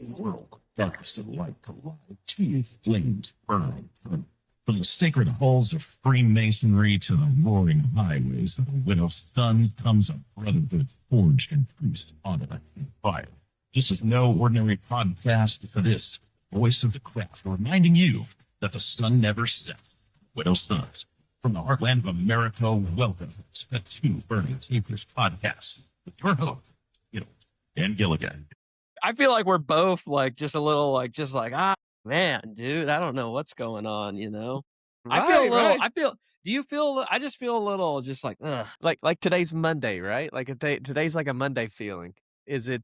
world, darkness and light collide, two flames burn. From the sacred halls of Freemasonry to the roaring highways of the widow's sun comes a brotherhood forged in truth, honor, and fire. This is no ordinary podcast for this voice of the craft, reminding you that the sun never sets. Widow's Sons. From the heartland of America, welcome to the Two Burning Tapers podcast with your host, Dan Gilligan. I feel like we're both just a little man, dude, I don't know what's going on, I feel a little, right. do you feel, I just feel a little ugh. Like today's Monday, right? Like today's like a Monday feeling. Is it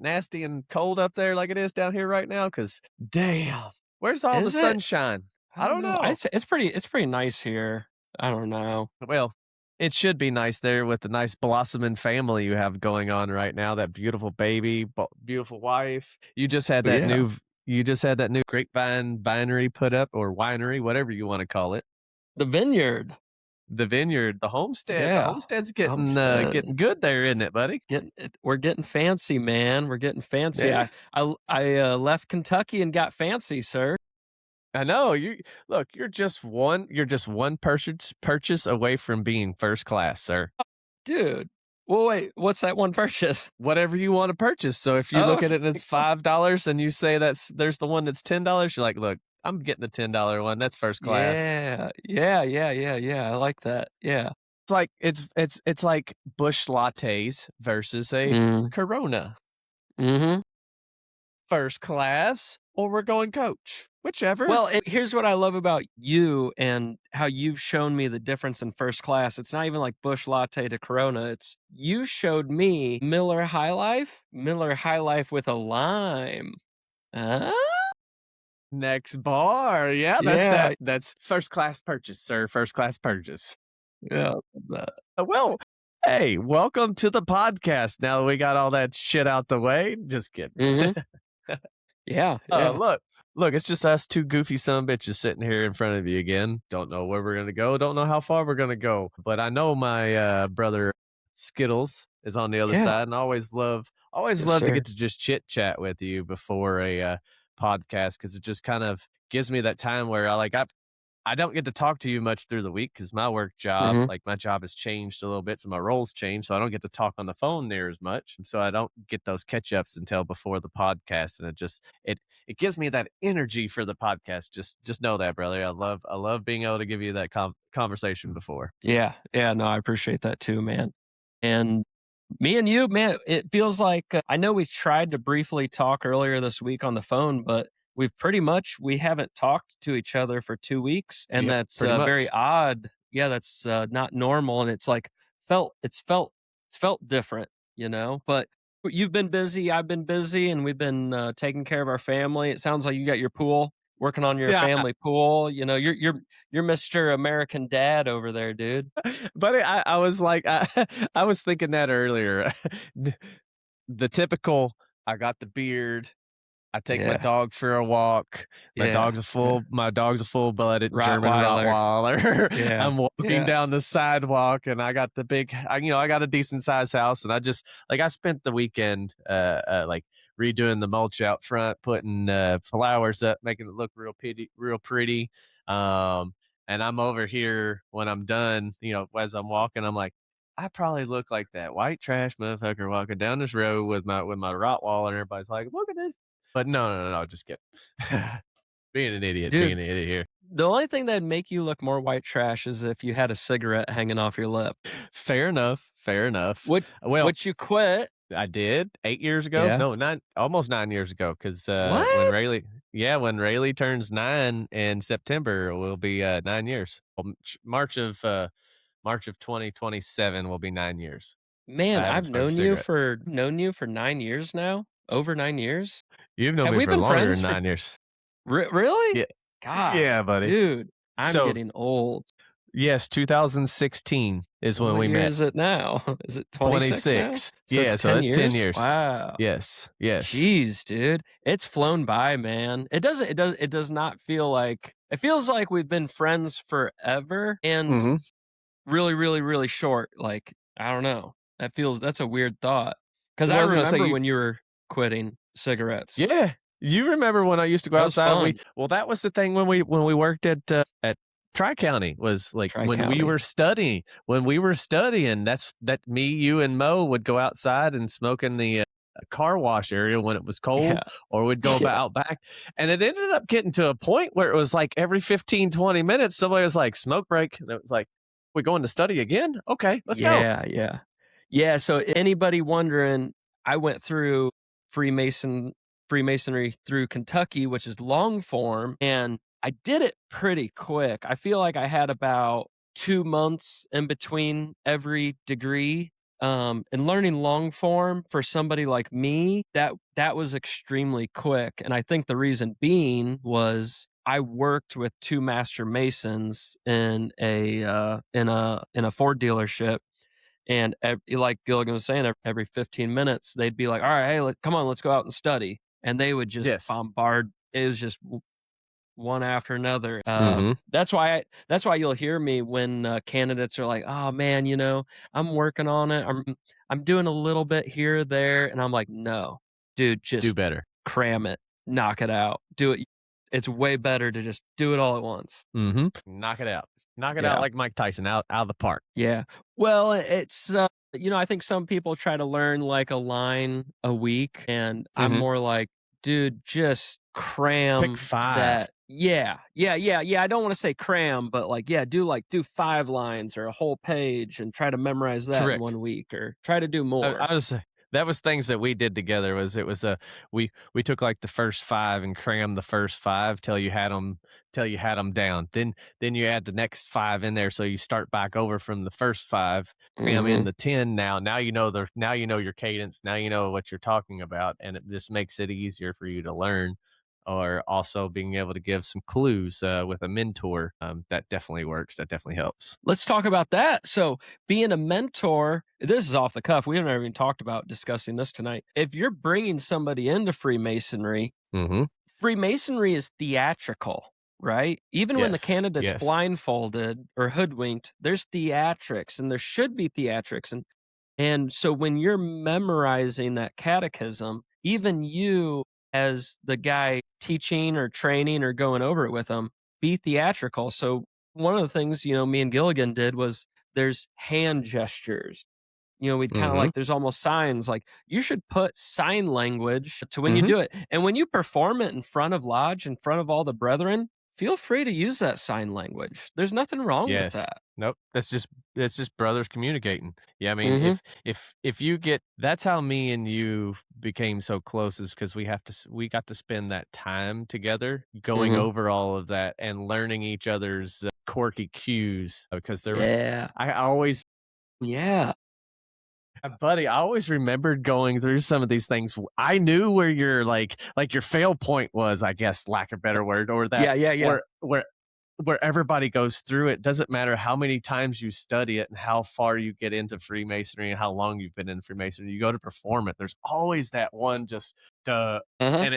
nasty and cold up there like it is down here right now? Because damn, where's all the sunshine? I don't know. It's pretty nice here. I don't know. Well, it should be nice there with the nice blossoming family you have going on right now. That beautiful baby, beautiful wife. You just had that new grapevine winery put up, or winery, whatever you want to call it. The vineyard, the homestead. Yeah. The homestead's getting good there, isn't it, buddy? We're getting fancy, man. We're getting fancy. Yeah. I left Kentucky and got fancy, sir. I know. You're just one purchase away from being first class, sir. Dude. Well, wait, what's that one purchase? Whatever you want to purchase. So if you look at it and it's $5 and you say there's the one that's $10, you're like, look, I'm getting the $10 one. That's first class. Yeah. I like that. Yeah. It's like Busch lattes versus a Corona. Mm-hmm. First class, or we're going coach, whichever. Well, here's what I love about you and how you've shown me the difference in first class. It's not even like Busch latte to Corona. It's you showed me Miller High Life with a lime. Next bar. Yeah, that's first class purchase, sir. First class purchase. Yeah. Well, hey, welcome to the podcast. Now that we got all that shit out the way, just kidding. Mm-hmm. Yeah. Look, it's just us two goofy son of bitches sitting here in front of you again. Don't know where we're going to go. Don't know how far we're going to go. But I know my brother Skittles is on the other side, and I always love to get to just chit chat with you before a podcast, because it just kind of gives me that time where I don't get to talk to you much through the week because my work job, my job has changed a little bit, so my role's changed, so I don't get to talk on the phone near as much, and so I don't get those catch-ups until before the podcast, and it gives me that energy for the podcast. Just know that, brother. I love being able to give you that conversation before. Yeah, no, I appreciate that too, man. And me and you, man, it feels like I know we tried to briefly talk earlier this week on the phone, but we haven't talked to each other for 2 weeks, and that's very odd. Yeah, that's not normal, and it's felt different, But you've been busy, I've been busy, and we've been taking care of our family. It sounds like you got your pool, working on your family pool. You're Mr. American Dad over there, dude. Buddy, I was like, I was thinking that earlier. The typical, I got the beard. I take my dog for a walk. My dog's a full-blooded German Rottweiler. Yeah. I'm walking down the sidewalk, and I got the big, I got a decent sized house, and I spent the weekend redoing the mulch out front, putting flowers up, making it look real pretty. And I'm over here when I'm done, as I'm walking, I'm like, I probably look like that white trash motherfucker walking down this road with my Rottweiler, and everybody's like, look at this. But no, just kidding. Being an idiot here. The only thing that'd make you look more white trash is if you had a cigarette hanging off your lip. Fair enough. Which you quit. I did 8 years ago. Yeah. Almost 9 years ago. Because when Rayleigh turns 9 in September, it will be 9 years. March of 2027 will be 9 years. Man, I've known you for 9 years now. Over 9 years. You've known me for longer than 9 years. Really? Yeah. God. Yeah, buddy. Dude, I'm getting old. Yes, 2016 is when we met. What year is it now? Is it 26? Yeah, so it's 10 years. Wow. Yes. Jeez, dude. It's flown by, man. It does not feel like, it feels like we've been friends forever and really, really, really short. Like, I don't know. That's a weird thought. Because I remember when you were quitting. cigarettes. Yeah. You remember when I used to go That was outside? fun. That was the thing when we worked at Tri-County, was like when we Tri-County. were studying. When we were studying, that me, you, and Mo would go outside and smoke in the car wash area when it was cold, Yeah. or we'd go Yeah. out back. And it ended up getting to a point where it was like every 15, 20 minutes, somebody was like, smoke break. And it was like, we're going to study again? Okay, let's go. Yeah. Yeah. So anybody wondering, I went through Freemasonry through Kentucky, which is long form, and I did it pretty quick. I feel like I had about 2 months in between every degree. And learning long form for somebody like me, that was extremely quick. And I think the reason being was I worked with 2 master masons in a Ford dealership, and like Gilligan was saying, every 15 minutes they'd be like, "All right, hey, come on, let's go out and study," and they would just Yes. bombard. It was just one after another. Mhm. That's why you'll hear me when candidates are like, "Oh man, I'm working on it. I'm doing a little bit here or there," and I'm like, "No, dude, Do just better. cram it, knock it out, do it. It's way better to just do it all at once." Mhm. Knock it out. Knock it out Yeah. like Mike Tyson, out of the park. Yeah. Well, it's I think some people try to learn like a line a week, and I'm Mhm. more like, dude, just Pick cram 5. that. Yeah. I don't want to say cram, but like, yeah, do 5 lines or a whole page and try to memorize that in Correct. 1 week, or try to do more. I was that was things that we did together. We took like the first 5 and crammed the first 5 till you had them down. Then you add the next 5 in there, so you start back over from the first 5, cram in Mhm. the 10. Now you know your cadence. Now you know what you're talking about, and it just makes it easier for you to learn. Or also being able to give some clues with a mentor, that definitely works. That definitely helps. Let's talk about that. So, being a mentor, this is off the cuff. We haven't even talked about discussing this tonight. If you're bringing somebody into Freemasonry, Mm-hmm. Freemasonry is theatrical, right? Even when the Yes. candidate's Yes. blindfolded or hoodwinked, there's theatrics, and there should be theatrics. And so when you're memorizing that catechism, even you as the guy teaching or training or going over it with them, be theatrical. So one of the things, me and Gilligan did was there's hand gestures. We'd kind of Mm-hmm. like, there's almost signs, like you should put sign language to when you Mm-hmm. do it. And when you perform it in front of Lodge, in front of all the brethren, feel free to use that sign language. There's nothing wrong with Yes. that. Nope. That's just brothers communicating. Yeah, I mean, Hmm. if you get, that's how me and you became so close, is because we got to spend that time together going Hmm. over all of that and learning each other's quirky cues, because there was Yeah. I always Yeah. buddy, I always remembered going through some of these things. I knew where your your fail point was, I guess, lack of a better word, or that Yeah. where everybody goes through it. Doesn't matter how many times you study it and how far you get into Freemasonry and how long you've been in Freemasonry. You go to perform it. There's always that one, just duh. Uh-huh. And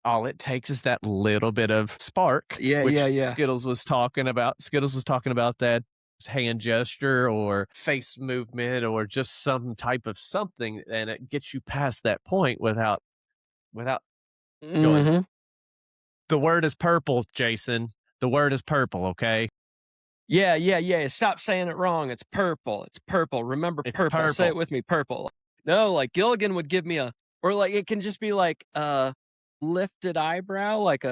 all it takes is that little bit of spark, which Yeah. Skittles was talking about. Skittles was talking about that hand gesture or face movement or just some type of something, and it gets you past that point without going, Hmm. the word is purple, Jason. The word is purple, okay? Yeah. Stop saying it wrong. It's purple. It's purple. Remember It's purple. Say purple. it with me, purple. No, like Gilligan would give me or like it can just be like a lifted eyebrow, like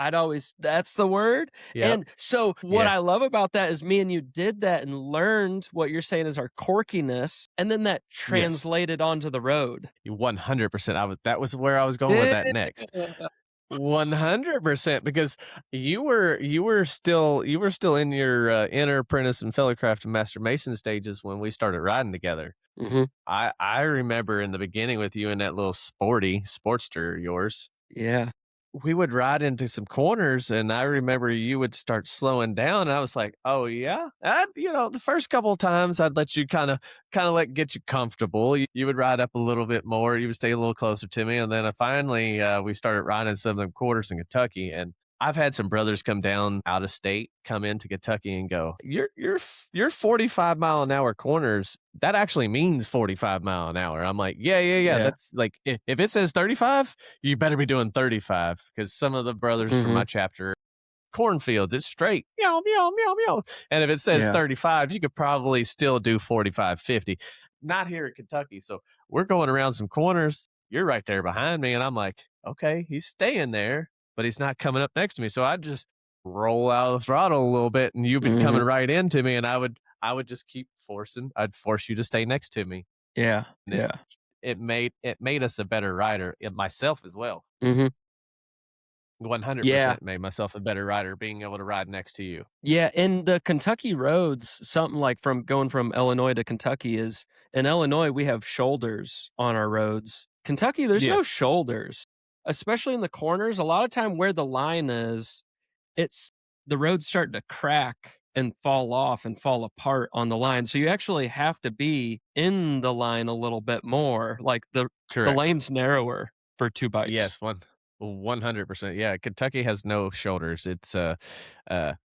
I'd always, that's the word. Yep. And so what Yeah. I love about that is me and you did that and learned what you're saying is our quirkiness. And then that Yes. translated onto the road. 100%. That was where I was going with that next. 100%, because you were still in your inner apprentice and fellow craft and master mason stages when we started riding together. Hmm. I remember in the beginning with you in that little Sportster of yours, Yeah. we would ride into some corners, and I remember you would start slowing down. And I was like, "Oh yeah." The first couple of times I'd let you kind of get you comfortable. You would ride up a little bit more. You would stay a little closer to me, and then finally we started riding some of them quarters in Kentucky, and I've had some brothers come down out of state, come into Kentucky and go, your 45-mile-an-hour corners, that actually means 45 mile an hour. I'm like, yeah. That's like, if it says 35, you better be doing 35. Because some of the brothers from my chapter, cornfields, it's straight, meow, meow, meow, meow. And if it says 35, you could probably still do 45, 50. Not here in Kentucky. So we're going around some corners. You're right there behind me. And I'm like, okay, he's staying there, but he's not coming up next to me. So I just roll out of the throttle a little bit, and you've been coming right into me, and I would just keep forcing. I'd force you to stay next to me. Yeah. And Yeah. It made us a better rider, and myself as well. 100% made myself a better rider, being able to ride next to you. Yeah, in the Kentucky roads, something like from going from Illinois to Kentucky is, in Illinois, we have shoulders on our roads. Kentucky, there's no shoulders, especially in the corners. A lot of time where the line is, it's the road's starting to crack and fall off and fall apart on the line. So you actually have to be in the line a little bit more. Like the lane's narrower for two bikes. Yes, 100%. Yeah, Kentucky has no shoulders. It's a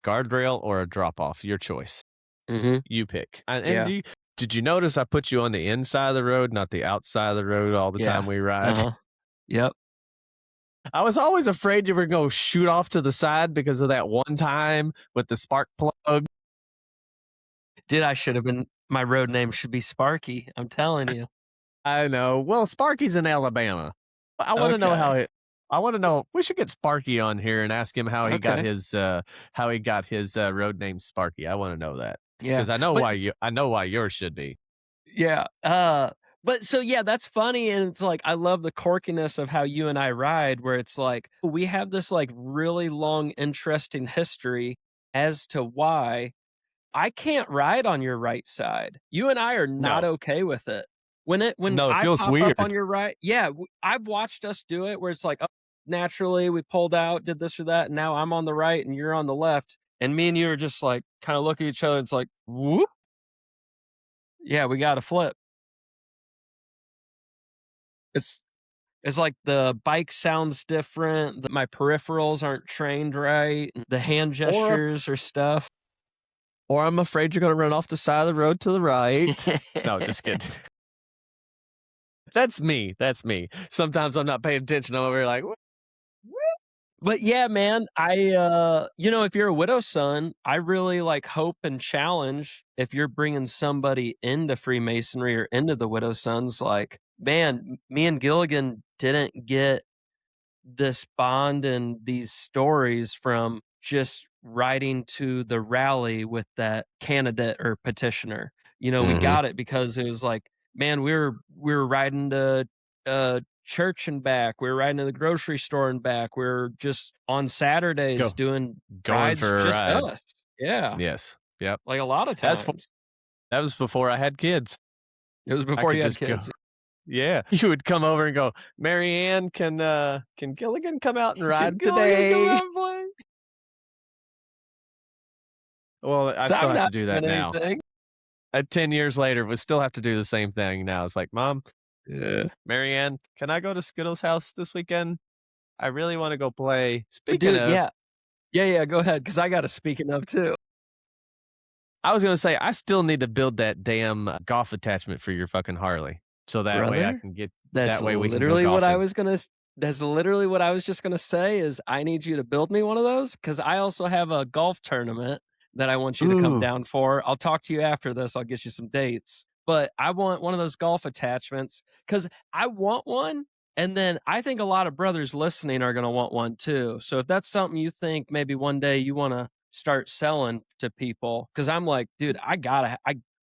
guardrail or a drop off. Your choice. You pick. And did you notice I put you on the inside of the road, not the outside of the road all the time we ride? Yep. I was always afraid you were going to shoot off to the side because of that one time with the spark plug. Dude, I should have been, my road name should be Sparky. I'm telling you. I know. Well, Sparky's in Alabama. I want to know I want to know. We should get Sparky on here and ask him how he got his road name Sparky. I want to know that. Yeah, because I know why yours should be. Yeah. But so yeah, that's funny, and it's like I love the quirkiness of how you and I ride, where it's like we have this like really long, interesting history as to why I can't ride on your right side. You and I are not okay with it. When it I feels pop weird up on your right, I've watched us do it where it's like, oh, naturally we pulled out, did this or that, and now I'm on the right and you're on the left, and me and you are just like kind of look at each other. It's like, whoop, yeah, we got to flip. It's like the bike sounds different. My peripherals aren't trained right. The hand gestures or stuff. Or I'm afraid you're going to run off the side of the road to the right. No, just kidding. That's me. Sometimes I'm not paying attention. I'm over here like, but yeah, man, I, if you're a widow's son, I really like hope and challenge if you're bringing somebody into Freemasonry or into the widow's sons, like, man, me and Gilligan didn't get this bond and these stories from just riding to the rally with that candidate or petitioner. We got it because it was like, man, we were riding to church and back. We were riding to the grocery store and back. We were just on Saturdays doing rides for a just ride. us. Yeah. Yes. Yep. Like a lot of times. That was before I had kids. It was before you had kids. Yeah, you would come over and go, Marianne, can Gilligan come out and ride today? Well, I still have to do that now. 10 years later, we still have to do the same thing now. It's like, Mom, Marianne, can I go to Skittles' house this weekend? I really want to go play. Speaking of, yeah, go ahead, because I got a speaking of too. I was going to say, I still need to build that damn golf attachment for your fucking Harley. So that way I can get that way we can go golfing. That's literally what I was just gonna say is I need you to build me one of those because I also have a golf tournament that I want you to come down for. I'll talk to you after this. I'll get you some dates. But I want one of those golf attachments because I want one. And then I think a lot of brothers listening are going to want one too. So if that's something you think maybe one day you want to start selling to people, because I'm like, dude, I gotta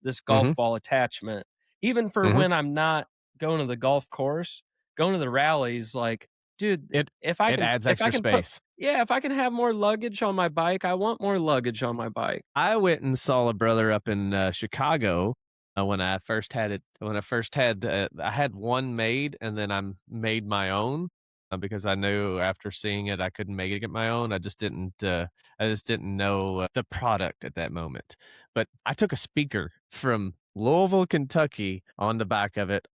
this golf ball attachment. Even for when I'm not going to the golf course, going to the rallies, like, dude, it adds extra space. If I can have more luggage on my bike, I want more luggage on my bike. I went and saw a brother up in Chicago when I first had it. I had one made, and then I made my own because I knew after seeing it I couldn't make it my own. I just didn't know the product at that moment. But I took a speaker from Louisville, Kentucky on the back of it,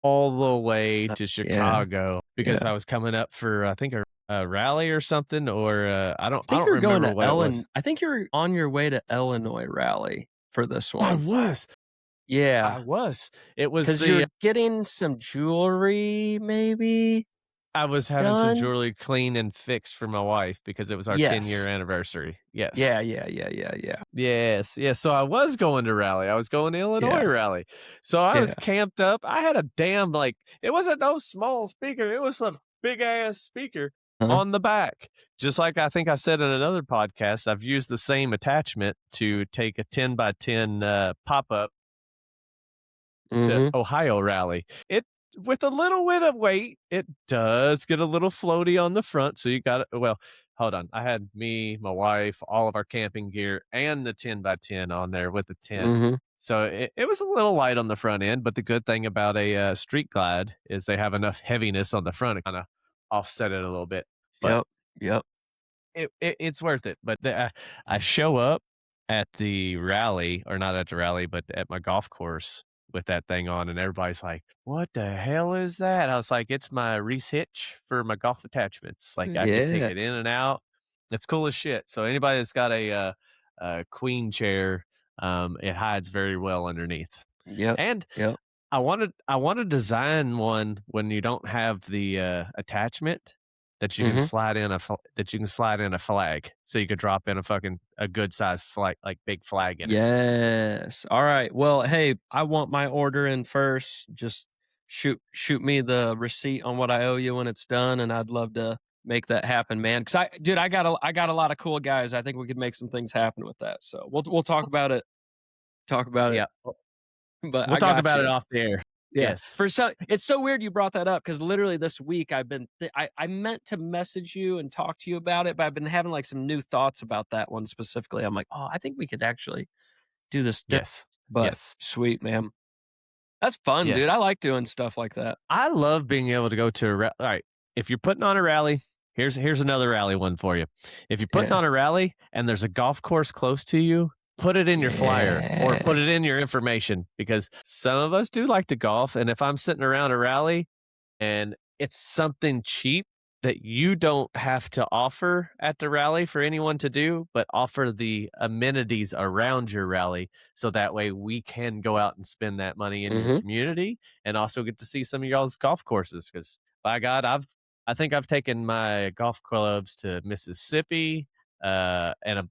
all the way to Yeah. Chicago because Yeah. I was coming up for, I think, a rally or something, or I I don't think you're going remember to what it was. I think you're on your way to Illinois rally for this I one. was. Yeah, It was because you're getting some jewelry, maybe I was having some done. jewelry clean and fixed for my wife because it was our 10-year Yes. anniversary. Yes. Yeah. Yes. Yes. So I was going to rally. I was going to Illinois Yeah. rally. So I was Yeah. camped up. I had a damn, like, it wasn't no small speaker. It was some big ass speaker Huh? on the back. Just like I think I said in another podcast, I've used the same attachment to take a 10 by 10 pop up to Mhm. Ohio rally. It with a little bit of weight, it does get a little floaty on the front. So you got it. Well, hold on. I had me, my wife, all of our camping gear, and the 10 by 10 on there with the tent. Mhm. So it was a little light on the front end. But the good thing about a street glide is they have enough heaviness on the front to kind of offset it a little bit. But Yep. it's worth it. But I show up at the rally, or not at the rally, but at my golf course with that thing on, and everybody's like, "What the hell is that?" I was like, "It's my Reese hitch for my golf attachments. Like I could take Yeah. it in and out. It's cool as shit." So anybody that's got a queen chair, it hides very well underneath. Yep. And Yep. I want to design one when you don't have the attachment that you can Mhm. slide in a flag, so you could drop in a good sized flag, like big flag in it. Yes. All right. Well, hey, I want my order in first. Just shoot me the receipt on what I owe you when it's done, and I'd love to make that happen, man. Because I got a lot of cool guys. I think we could make some things happen with that. So we'll talk about it. Talk about it. Yeah, But we'll I talk got about it you. off the air. Yeah. Yes, It's so weird you brought that up because literally this week I've been I meant to message you and talk to you about it, but I've been having like some new thoughts about that one specifically. I'm like, oh, I think we could actually do this different. yes, But yes, sweet, man. That's fun, yes. dude. I like doing stuff like that. I love being able to go to a all right. If you're putting on a rally, here's another rally one for you. If you're putting Yeah. on a rally and there's a golf course close to you, put it in your flyer or put it in your information, because some of us do like to golf. And if I'm sitting around a rally and it's something cheap that you don't have to offer at the rally for anyone to do, but offer the amenities around your rally, so that way we can go out and spend that money in your Mhm. community and also get to see some of y'all's golf courses. Because by God, I think I've taken my golf clubs to Mississippi and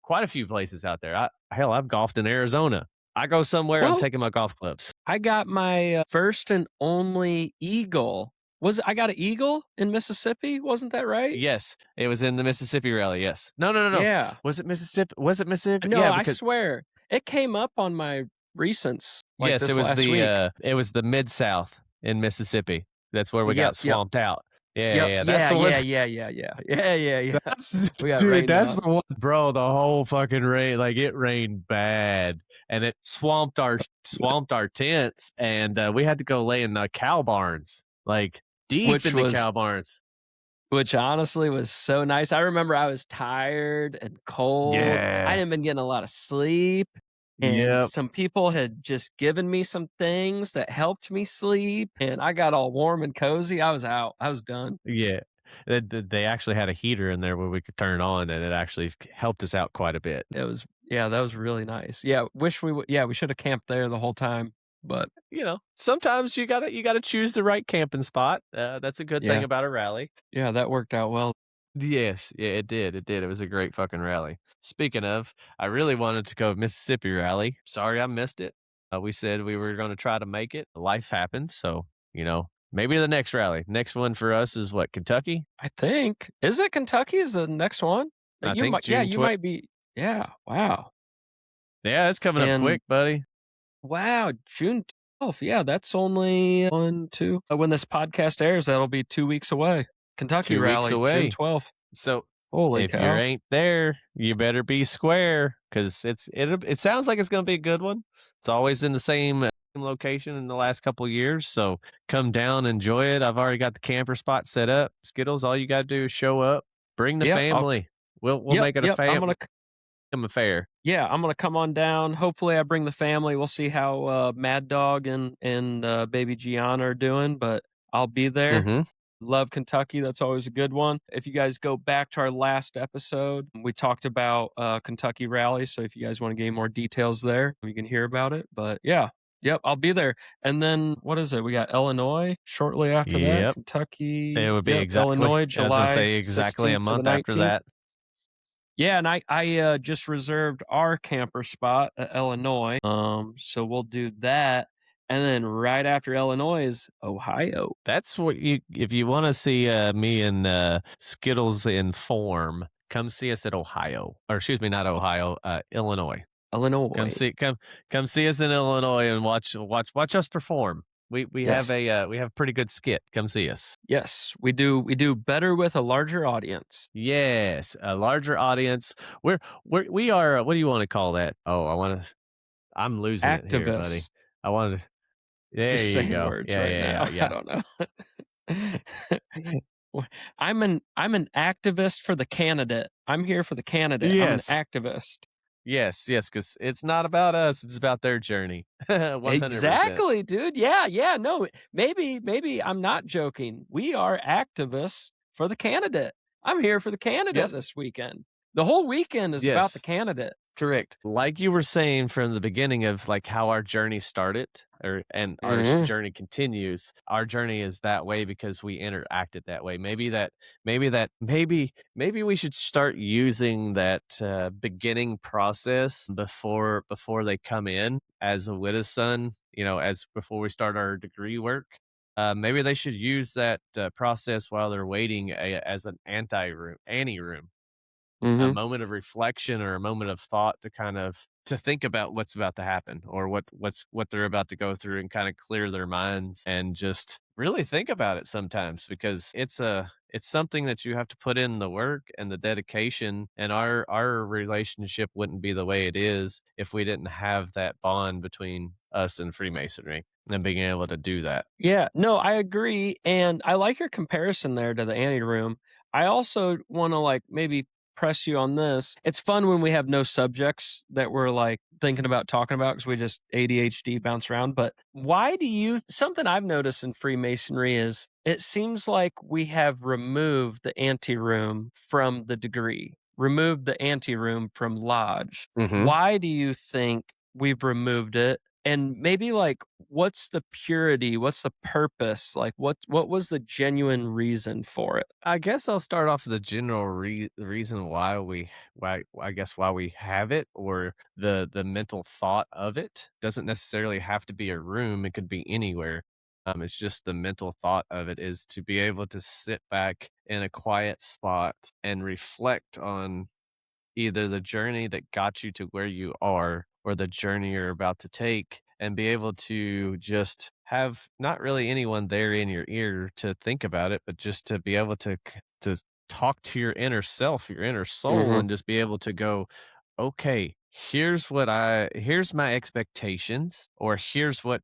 quite a few places out there. Hell, I've golfed in Arizona. I go somewhere, I'm Well, taking my golf clubs. I got my first and only eagle. I got an eagle in Mississippi? Wasn't that right? Yes, it was in the Mississippi rally. Yes. No. Yeah. Was it Mississippi? Was it Mississippi? No, Yeah, I because swear. It came up on my recents like yes, this last week. it was the Mid South in Mississippi. That's where we got Yep. swamped out. Yep. Yeah. That's the one. Yeah. That's, We got dude, rained that's out. the one, bro. The whole fucking rain, like it rained bad, and it swamped our tents, and we had to go lay in the cow barns, like deep Which in the was cow barns. Which honestly was so nice. I remember I was tired and cold. I Yeah. hadn't been getting a lot of sleep. And Yep. some people had just given me some things that helped me sleep. And I got all warm and cozy. I was out. I was done. Yeah. They actually had a heater in there where we could turn on, and it actually helped us out quite a bit. That was really nice. Yeah. Wish we would. Yeah. We should have camped there the whole time. But Sometimes you gotta choose the right camping spot. That's a good thing yeah. about a rally. Yeah. That worked out well. Yes, yeah, it did. It did. It was a great fucking rally. Speaking of, I really wanted to go Mississippi rally. Sorry, I missed it. We said we were going to try to make it. Life happened, so maybe the next rally. Next one for us is what, Kentucky? I think. Is it Kentucky is the next one? I You think might. Yeah. June You 12th. might be. Yeah. Wow. Yeah, it's coming up And quick, buddy. wow, June 12th. Yeah, that's only 1, 2. When this podcast airs, that'll be 2 weeks away. Kentucky 2 weeks rally, June away. 12th. So Holy if cow. you ain't there, you better be square, because it sounds like it's going to be a good one. It's always in the same location in the last couple of years, so come down, enjoy it. I've already got the camper spot set up. Skittles, all you got to do is show up, bring the Yep, family. We'll make it a I'm family. gonna come a fair. Yeah, I'm gonna come on down. Hopefully, I bring the family. We'll see how Mad Dog and baby Gianna are doing, but I'll be there. Mm-hmm. Love Kentucky. That's always a good one. If you guys go back to our last episode, we talked about Kentucky rallies. So if you guys want to get more details there, you can hear about it. But yeah, yep, I'll be there. And then what is it? We got Illinois shortly after that. Yep. Kentucky. It would be Yep, exactly. Illinois, I was gonna July say exactly a 16th to the month after 19th. that. Yeah, and I just reserved our camper spot at Illinois. So we'll do that. And then right after Illinois is Ohio. That's what you. If you want to see me and Skittles in form, come see us at Ohio, or excuse me, not Ohio, Illinois. Illinois. Come see us in Illinois and watch us perform. We Yes. have a pretty good skit. Come see us. Yes, we do better with a larger audience. Yes, a larger audience. We are. What do you want to call that? Oh, I'm losing it here, buddy. Activists. I wanted. There Just you saying go. words Yeah, right yeah, now. yeah, I don't know. I'm an activist for the candidate. I'm here for the candidate. Yes. I'm an activist. Yes, because it's not about us; it's about their journey. 100%. Exactly, dude. Yeah. No, maybe I'm not joking. We are activists for the candidate. I'm here for the candidate this weekend. The whole weekend is about the candidate. Correct. Like you were saying from the beginning of like how our journey started and our journey continues. Our journey is that way because we interacted that way. Maybe we should start using that beginning process before they come in as a widow's son, as before we start our degree work. Maybe they should use that process while they're waiting as an anti room, a moment of reflection or a moment of thought to think about what's about to happen or what they're about to go through and kind of clear their minds and just really think about it sometimes because it's something that you have to put in the work and the dedication, and our relationship wouldn't be the way it is if we didn't have that bond between us and Freemasonry and being able to do that. Yeah, no, I agree. And I like your comparison there to the ante room. I also want to maybe press you on this. It's fun when we have no subjects that we're thinking about talking about because we just ADHD bounce around. But why do something I've noticed in Freemasonry is it seems like we have removed the ante room from the degree, removed the ante room from lodge. Why do you think we've removed it? And maybe what's the purity? What's the purpose? What was the genuine reason for it? I guess I'll start off with the general reason why we have it, or the mental thought of it. Doesn't necessarily have to be a room; it could be anywhere. It's just the mental thought of it is to be able to sit back in a quiet spot and reflect on either the journey that got you to where you are or the journey you're about to take, and be able to just have not really anyone there in your ear to think about it, but just to be able to talk to your inner self, your inner soul, and just be able to go, okay, here's my expectations, or here's what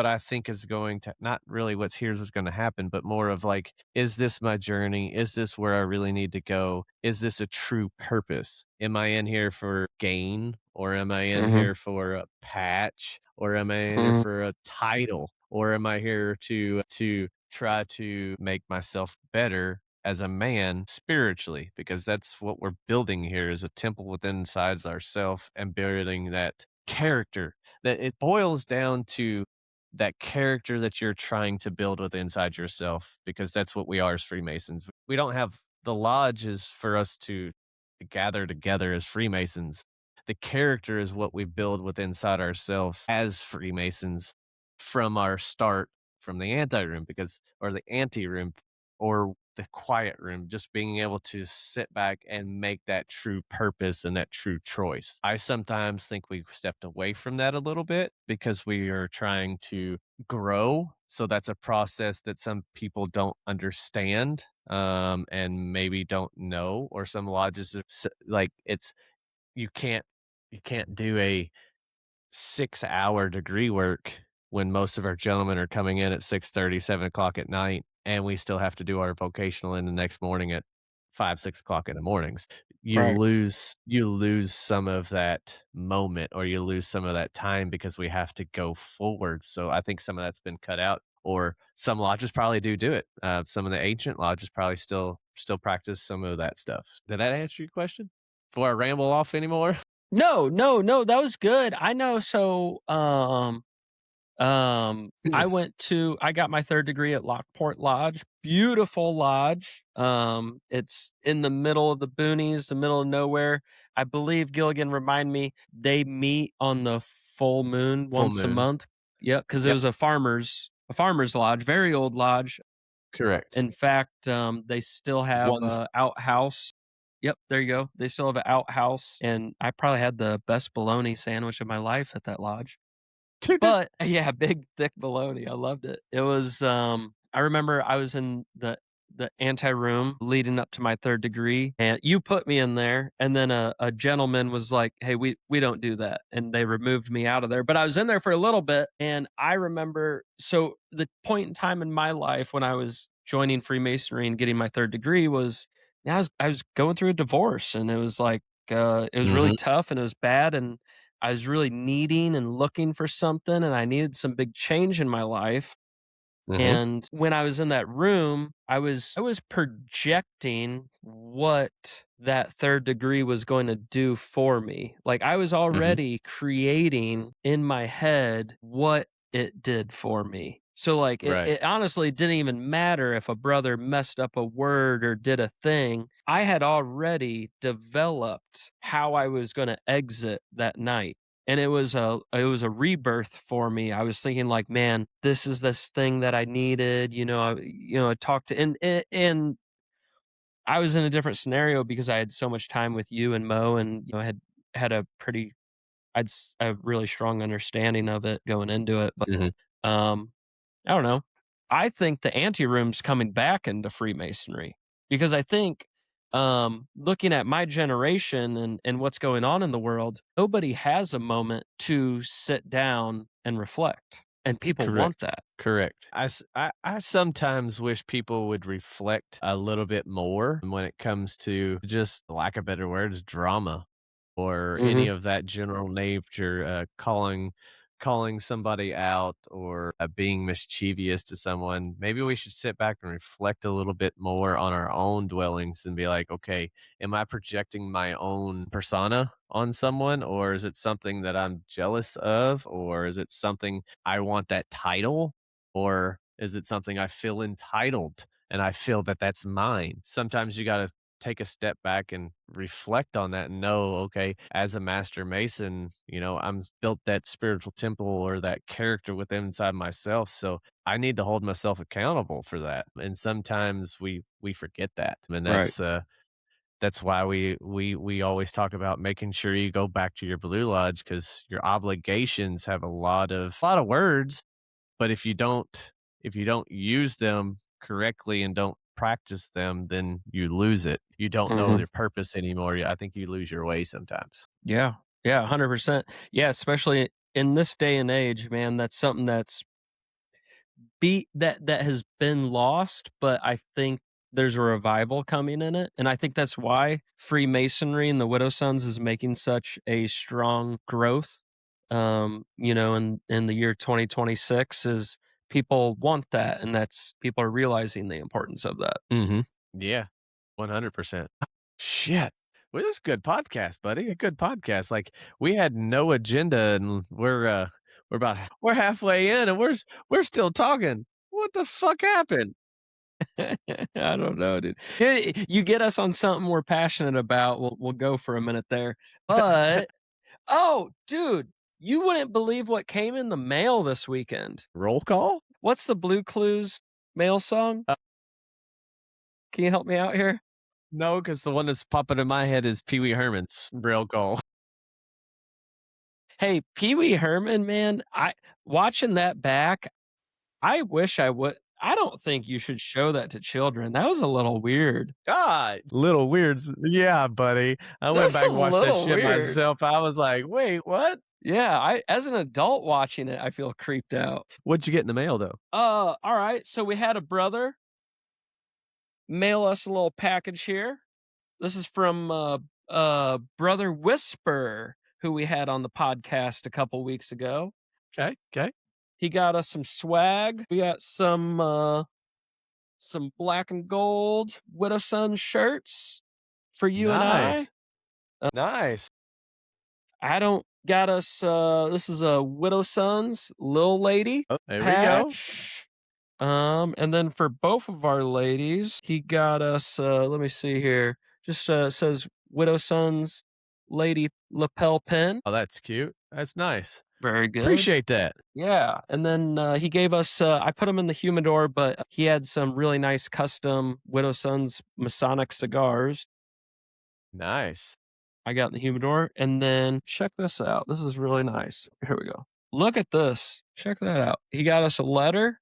I think is going to, not really here's what's going to happen, but more of is this my journey? Is this where I really need to go? Is this a true purpose? Am I in here for gain, or am I in here for a patch, or am I in here for a title, or am I here to try to make myself better as a man spiritually? Because that's what we're building here, is a temple within inside ourselves, and building that character. That it boils down to that character that you're trying to build with inside yourself, because that's what we are as Freemasons. We don't have the lodges for us to gather together as Freemasons. The character is what we build with inside ourselves as Freemasons from our start, from the anti-room, or the ante-room, or the quiet room, just being able to sit back and make that true purpose and that true choice. I sometimes think we've stepped away from that a little bit because we are trying to grow. So that's a process that some people don't understand, and maybe don't know, or some lodges you can't do a 6-hour degree work when most of our gentlemen are coming in at 6:30, 7 o'clock at night, and we still have to do our vocational in the next morning at 5, 6 o'clock in the mornings. Right. You lose some of that moment, or you lose some of that time because we have to go forward. So I think some of that's been cut out, or some lodges probably do it. Some of the ancient lodges probably still practice some of that stuff. Did that answer your question? Before I ramble off anymore? No, no, no, that was good. I know. So, I got my third degree at Lockport Lodge. Beautiful lodge. It's in the middle of the boonies, the middle of nowhere. I believe Gilligan remind me they meet on the full moon Full once a moon. month. Yep, because it Yep, was a farmer's lodge, very old lodge. correct. In fact, they still have Once a outhouse. Yep, there you go. They still have an outhouse, and I probably had the best bologna sandwich of my life at that lodge. But yeah, big thick bologna. I loved it. It was I remember I was in the anti room leading up to my third degree, and you put me in there, and then a gentleman was like, "Hey, we don't do that." And they removed me out of there. But I was in there for a little bit, and I remember so the point in time in my life when I was joining Freemasonry and getting my third degree was I was going through a divorce, and it was like it was really Mhm, tough and it was bad, and I was really needing and looking for something, and I needed some big change in my life. mhm, And when I was in that room, I was projecting what that third degree was going to do for me. Like I was mhm. already creating in my head what it did for me. So like Right. it honestly didn't even matter if a brother messed up a word or did a thing. I had already developed how I was going to exit that night, and it was a rebirth for me. I was thinking like, man, this is this thing that I needed. I talked to and I was in a different scenario because I had so much time with you and Mo, and had a pretty a really strong understanding of it going into it. But Mhm. um, I don't know. I think the anti-room's coming back into Freemasonry because I think looking at my generation and what's going on in the world, nobody has a moment to sit down and reflect. And people want Correct. that. Correct. I sometimes wish people would reflect a little bit more when it comes to, just lack of better words, drama, or any Mhm. of that general nature, calling somebody out, or being mischievous to someone. Maybe we should sit back and reflect a little bit more on our own dwellings and be like, okay, am I projecting my own persona on someone, or is it something that I'm jealous of, or is it something I want that title, or is it something I feel entitled and I feel that that's mine? Sometimes you got to take a step back and reflect on that and know, okay, as a master mason, I'm built that spiritual temple or that character within inside myself. So I need to hold myself accountable for that. And sometimes we forget that. And Right. that's why we always talk about making sure you go back to your blue lodge, because your obligations have a lot of words, but if you don't use them correctly and don't practice them, then you lose it. You don't know Mhm. their purpose anymore. I think you lose your way sometimes. Yeah. Yeah, 100%. Yeah, especially in this day and age, man, that's something that has been lost, but I think there's a revival coming in it, and I think that's why Freemasonry and the Widow Sons is making such a strong growth. In the year 2026 is people want that, and that's people are realizing the importance of that. Mhm. Yeah, 100%. Shit. Well, this is a good podcast, buddy. A good podcast. Like, we had no agenda, and we're halfway in, and we're still talking. What the fuck happened? I don't know, dude. You get us on something we're passionate about, we'll go for a minute there. But oh, dude, you wouldn't believe what came in the mail this weekend. Roll call? What's the Blue Clues mail song? Can you help me out here? No, because the one that's popping in my head is Pee Wee Herman's Roll Call. Hey, Pee Wee Herman, man, I watching that back, I wish I would. I don't think you should show that to children. That was a little weird. God, little weirds. Yeah, buddy. I went That's back a and watched that little shit weird. myself. I was like, wait, what? Yeah, I as an adult watching it, I feel creeped out. What'd you get in the mail though? All right. So we had a brother mail us a little package here. This is from Brother Whisper, who we had on the podcast a couple weeks ago. Okay. He got us some swag. We got some black and gold Widow Sun shirts for you and I. Nice. I don't got us. This is a Widow Sons Lil Lady Oh, there patch. And then for both of our ladies, he got us. Let me see here. Just says Widow Sons Lady lapel pin. Oh, that's cute. That's nice. Very good. Appreciate that. Yeah. And then he gave us, I put him in the humidor, but he had some really nice custom Widow Sons Masonic cigars. Nice. I got in the humidor. And then check this out. This is really nice. Here we go. Look at this. Check that out. He got us a letter,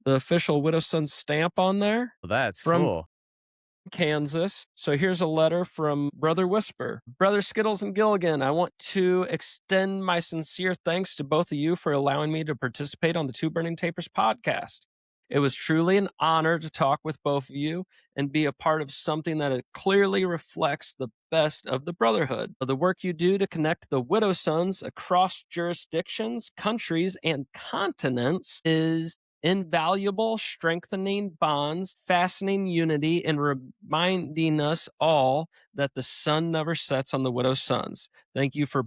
the official Widow Sons stamp on there. Well, that's From cool. Kansas. So here's a letter from Brother Whisper. Brother Skittles and Gilligan, I want to extend my sincere thanks to both of you for allowing me to participate on the Two Burning Tapers podcast. It was truly an honor to talk with both of you and be a part of something that clearly reflects the best of the brotherhood. The work you do to connect the Widow Sons across jurisdictions, countries, and continents is invaluable, strengthening bonds, fastening unity, and reminding us all that the sun never sets on the Widow's sons. Thank you for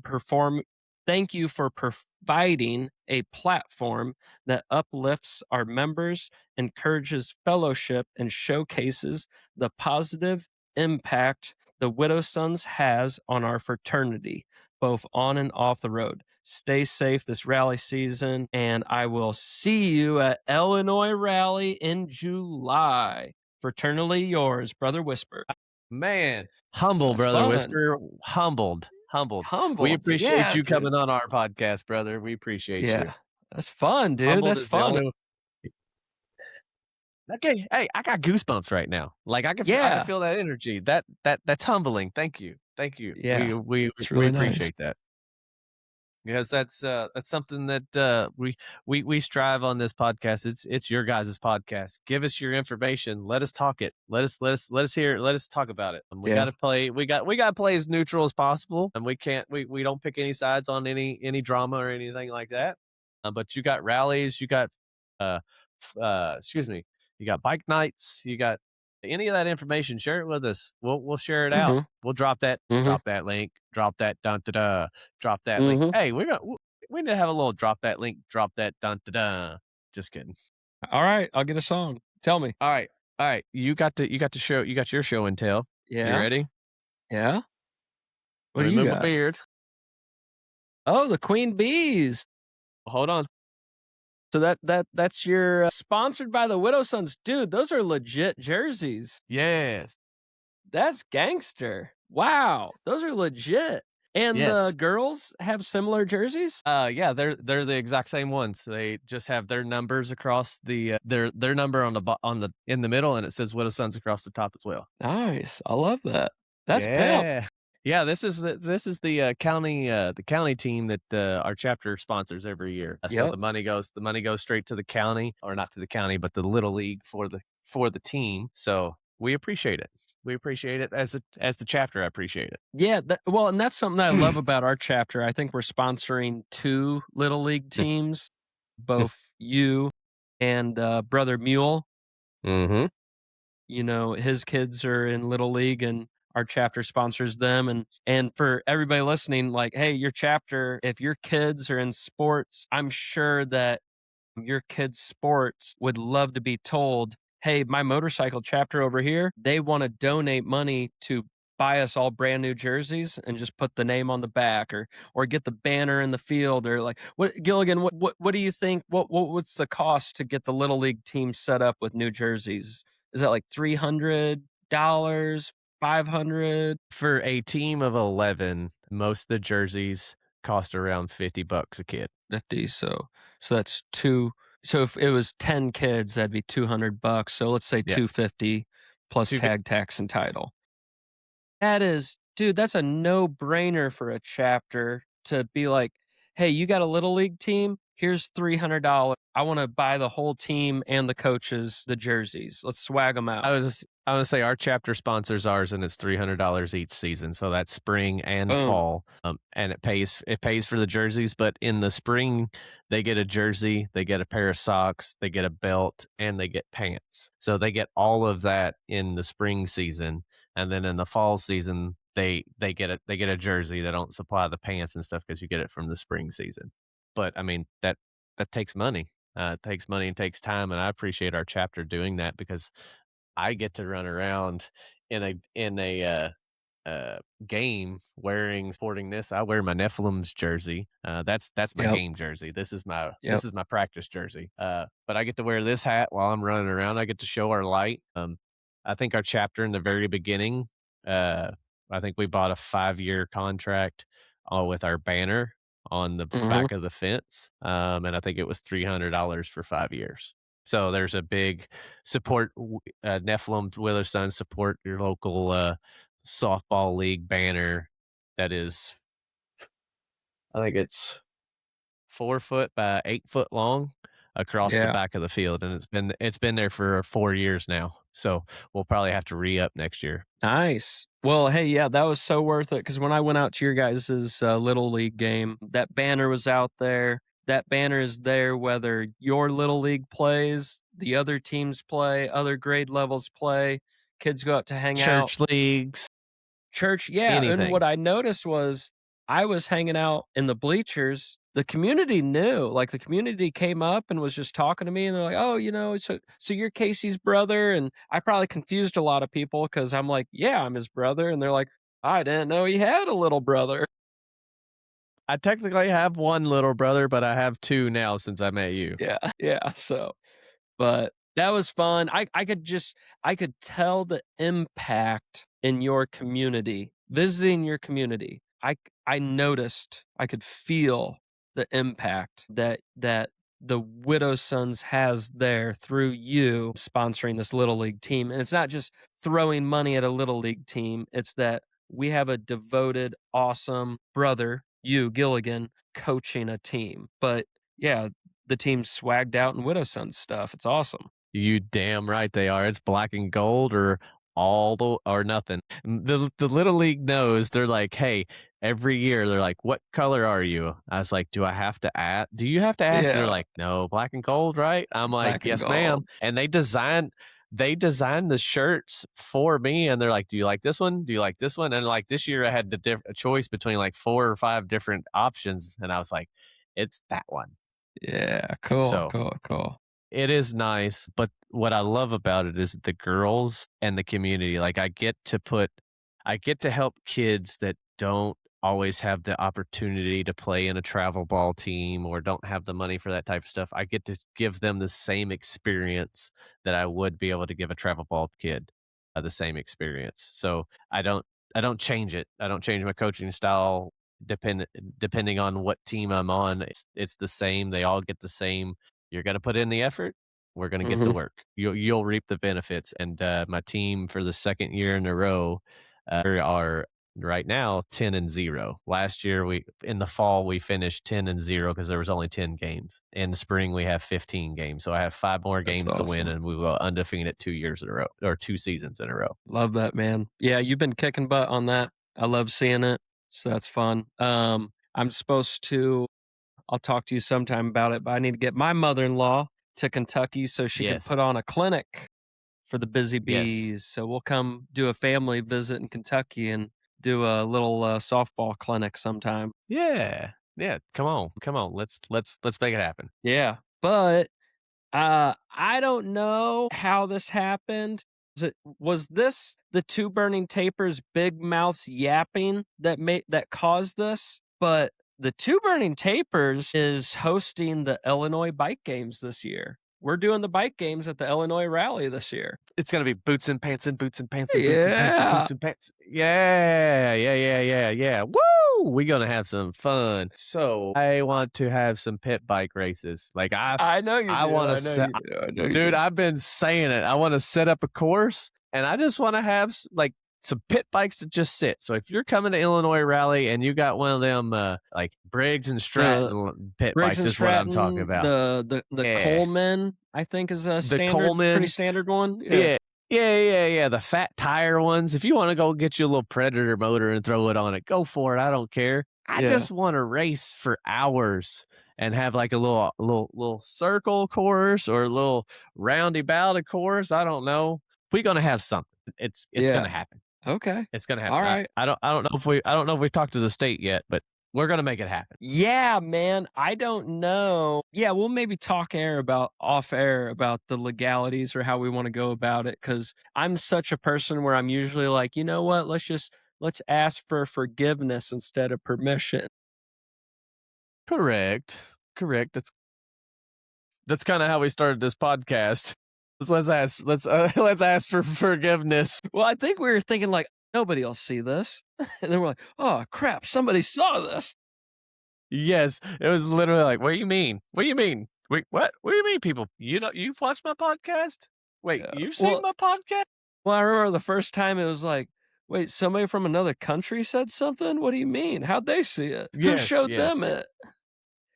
providing a platform that uplifts our members, encourages fellowship, and showcases the positive impact the Widow Sons has on our fraternity, both on and off the road. Stay safe this rally season, and I will see you at Illinois Rally in July. Fraternally yours, Brother Whisper. Man, humble, That's Brother fun. Whisper. Humbled. We appreciate you coming on our podcast, brother. We appreciate you. That's fun, dude. Humbled That's is the fun. only- Okay, hey, I got goosebumps right now. Like I can feel that energy. That's humbling. Thank you. Yeah, we it's really nice. appreciate that. Because that's something that we strive on this podcast. It's your guys' podcast. Give us your information. Let us talk it. Let us hear it. Let us talk about it. We got to play. We got to play as neutral as possible, and we don't pick any sides on any drama or anything like that. But you got rallies. You got excuse me. You got bike nights. You got any of that information. Share it with us. We'll share it out. We'll drop that link. Drop that dun da da. Drop that link. Hey, we need to have a little drop that link. Drop that dun da da. Just kidding. All right, I'll get a song. Tell me. All right. You got your show and tell. Yeah. You ready? Yeah. What do you Remove got? my beard. Oh, the Queen Bees. Hold on. So that's your sponsored by the Widow Sons. Dude, those are legit jerseys. Yes. That's gangster. Wow. Those are legit. And the girls have similar jerseys? Yeah, they're the exact same ones. They just have their numbers across the their number on the in the middle, and it says Widow Sons across the top as well. Nice. I love that. That's pimp. Yeah, this is the county team that our chapter sponsors every year. So the money goes straight to the county, or not to the county, but the little league for the team. So we appreciate it. We appreciate it as the chapter. I appreciate it. Yeah, and that's something that I love about our chapter. I think we're sponsoring 2 little league teams, both you and Brother Mule. Mm-hmm. You know, his kids are in little league, and our chapter sponsors them. And for everybody listening, like, hey, your chapter, if your kids are in sports, I'm sure that your kids' sports would love to be told, hey, my motorcycle chapter over here, they want to donate money to buy us all brand new jerseys and just put the name on the back, or get the banner in the field, or like, what, Gilligan, what do you think? What's the cost to get the little league team set up with new jerseys? Is that like $300, $500 for a team of 11? Most of the jerseys cost around $50 a kid. 50. So that's 2. So if it was 10 kids, that'd be $200. So let's say $250 plus tag, tax, and title. That is, dude, that's a no-brainer for a chapter to be like, hey, you got a little league team? Here's $300. I want to buy the whole team and the coaches the jerseys. Let's swag them out. I was going to say our chapter sponsors ours, and it's $300 each season. So that's spring and Boom. fall. And it pays for the jerseys, but in the spring they get a jersey, they get a pair of socks, they get a belt, and they get pants. So they get all of that in the spring season, and then in the fall season they get a jersey. They don't supply the pants and stuff because you get it from the spring season. But I mean that takes money. It takes money and takes time, and I appreciate our chapter doing that because I get to run around in a game sporting this. I wear my Nephilim's jersey. That's my Yep. game jersey. This is my Yep. practice jersey. But I get to wear this hat while I'm running around. I get to show our light. I think our chapter in the very beginning, I think we bought a 5-year contract with our banner on the back of the fence. And I think it was $300 for 5 years. So there's a big support, Nephilim Willer Sons, support your local softball league banner that is, I think it's 4 foot by 8 foot long across the back of the field. And it's been there for 4 years now. So we'll probably have to re-up next year. Nice. Well, hey, yeah, that was so worth it because when I went out to your guys' Little League game, that banner was out there. That banner is there whether your Little League plays, the other teams play, other grade levels play, kids go out to hang out. Church leagues. Church, yeah. Anything. And what I noticed was I was hanging out in the bleachers. The community knew, like the community came up and was just talking to me and they're like, oh, so you're Casey's brother. And I probably confused a lot of people because I'm like, yeah, I'm his brother. And they're like, I didn't know he had a little brother. I technically have one little brother, but I have 2 now since I met you. Yeah. So, but that was fun. I could tell the impact in your community, visiting your community. I noticed, I could feel the impact that the Widow Sons has there through you sponsoring this Little League team. And it's not just throwing money at a Little League team. It's that we have a devoted, awesome brother, you, Gilligan, coaching a team. But yeah, the team's swagged out in Widow Sons stuff. It's awesome. You damn right they are. It's black and gold or or nothing. The Little League knows. They're like, hey, every year they're like, what color are you? I was like, do I have to ask? Do you have to ask? Yeah. They're like, no, black and gold, right? I'm like, yes, ma'am. And they designed the shirts for me, and they're like, do you like this one? Do you like this one? And like this year I had a choice between like 4 or 5 different options, and I was like, it's that one. Yeah, cool. It is nice, but what I love about it is the girls and the community. Like I get to help kids that don't always have the opportunity to play in a travel ball team or don't have the money for that type of stuff. I get to give them the same experience that I would be able to give a travel ball kid the same experience. So I don't change it. I don't change my coaching style depending on what team I'm on. It's the same. They all get the same. You're going to put in the effort. We're going to get the work. You'll reap the benefits. And my team for the second year in a row are right now 10-0. Last year in the fall we finished 10-0 because there was only 10 games. In the spring we have 15 games. So I have 5 more games to win, and we will undefeated 2 years in a row or 2 seasons in a row. Love that, man. Yeah, you've been kicking butt on that. I love seeing it. So that's fun. I'll talk to you sometime about it, but I need to get my mother-in-law to Kentucky so she can put on a clinic for the Busy Bees. Yes. So we'll come do a family visit in Kentucky and do a little softball clinic sometime. Yeah. Come on. Let's make it happen. Yeah, but I don't know how this happened. Was this the 2 burning tapers' big mouths yapping that caused this? But the 2 burning tapers is hosting the Illinois bike games this year. We're doing the bike games at the Illinois rally this year. It's going to be boots and pants and boots and pants and boots and pants and boots and pants. Yeah. Woo! We're going to have some fun. So I want to have some pit bike races. Like I know you do. Dude, I've been saying it. I want to set up a course, and I just want to have like some pit bikes that just sit. So if you're coming to Illinois Rally and you got one of them like Briggs and Stratton pit Briggs bikes, and is what I'm talking Stratton, about. the Coleman, I think, is a The pretty Colemans, standard one. yeah. The fat tire ones. If you want to go get you a little Predator motor and throw it on it, go for it. I don't care. I just want to race for hours and have like a little circle course or a little roundabout course. I don't know. We're gonna have something. It's gonna happen. Okay. It's gonna happen. All right. I don't know if we've talked to the state yet, but we're gonna make it happen. Yeah, man. I don't know. Yeah, we'll maybe talk off air about the legalities or how we want to go about it. Cause I'm such a person where I'm usually like, you know what? Let's ask for forgiveness instead of permission. Correct. That's kind of how we started this podcast. Let's ask for forgiveness. Well, I think we were thinking like nobody will see this, and then we're like, oh crap, somebody saw this. Yes, it was literally like, what do you mean? What do you mean? Wait, what? What do you mean, people? You've watched my podcast? Wait, you've seen my podcast? Well, I remember the first time it was like, wait, somebody from another country said something? What do you mean? How'd they see it? Who showed them it?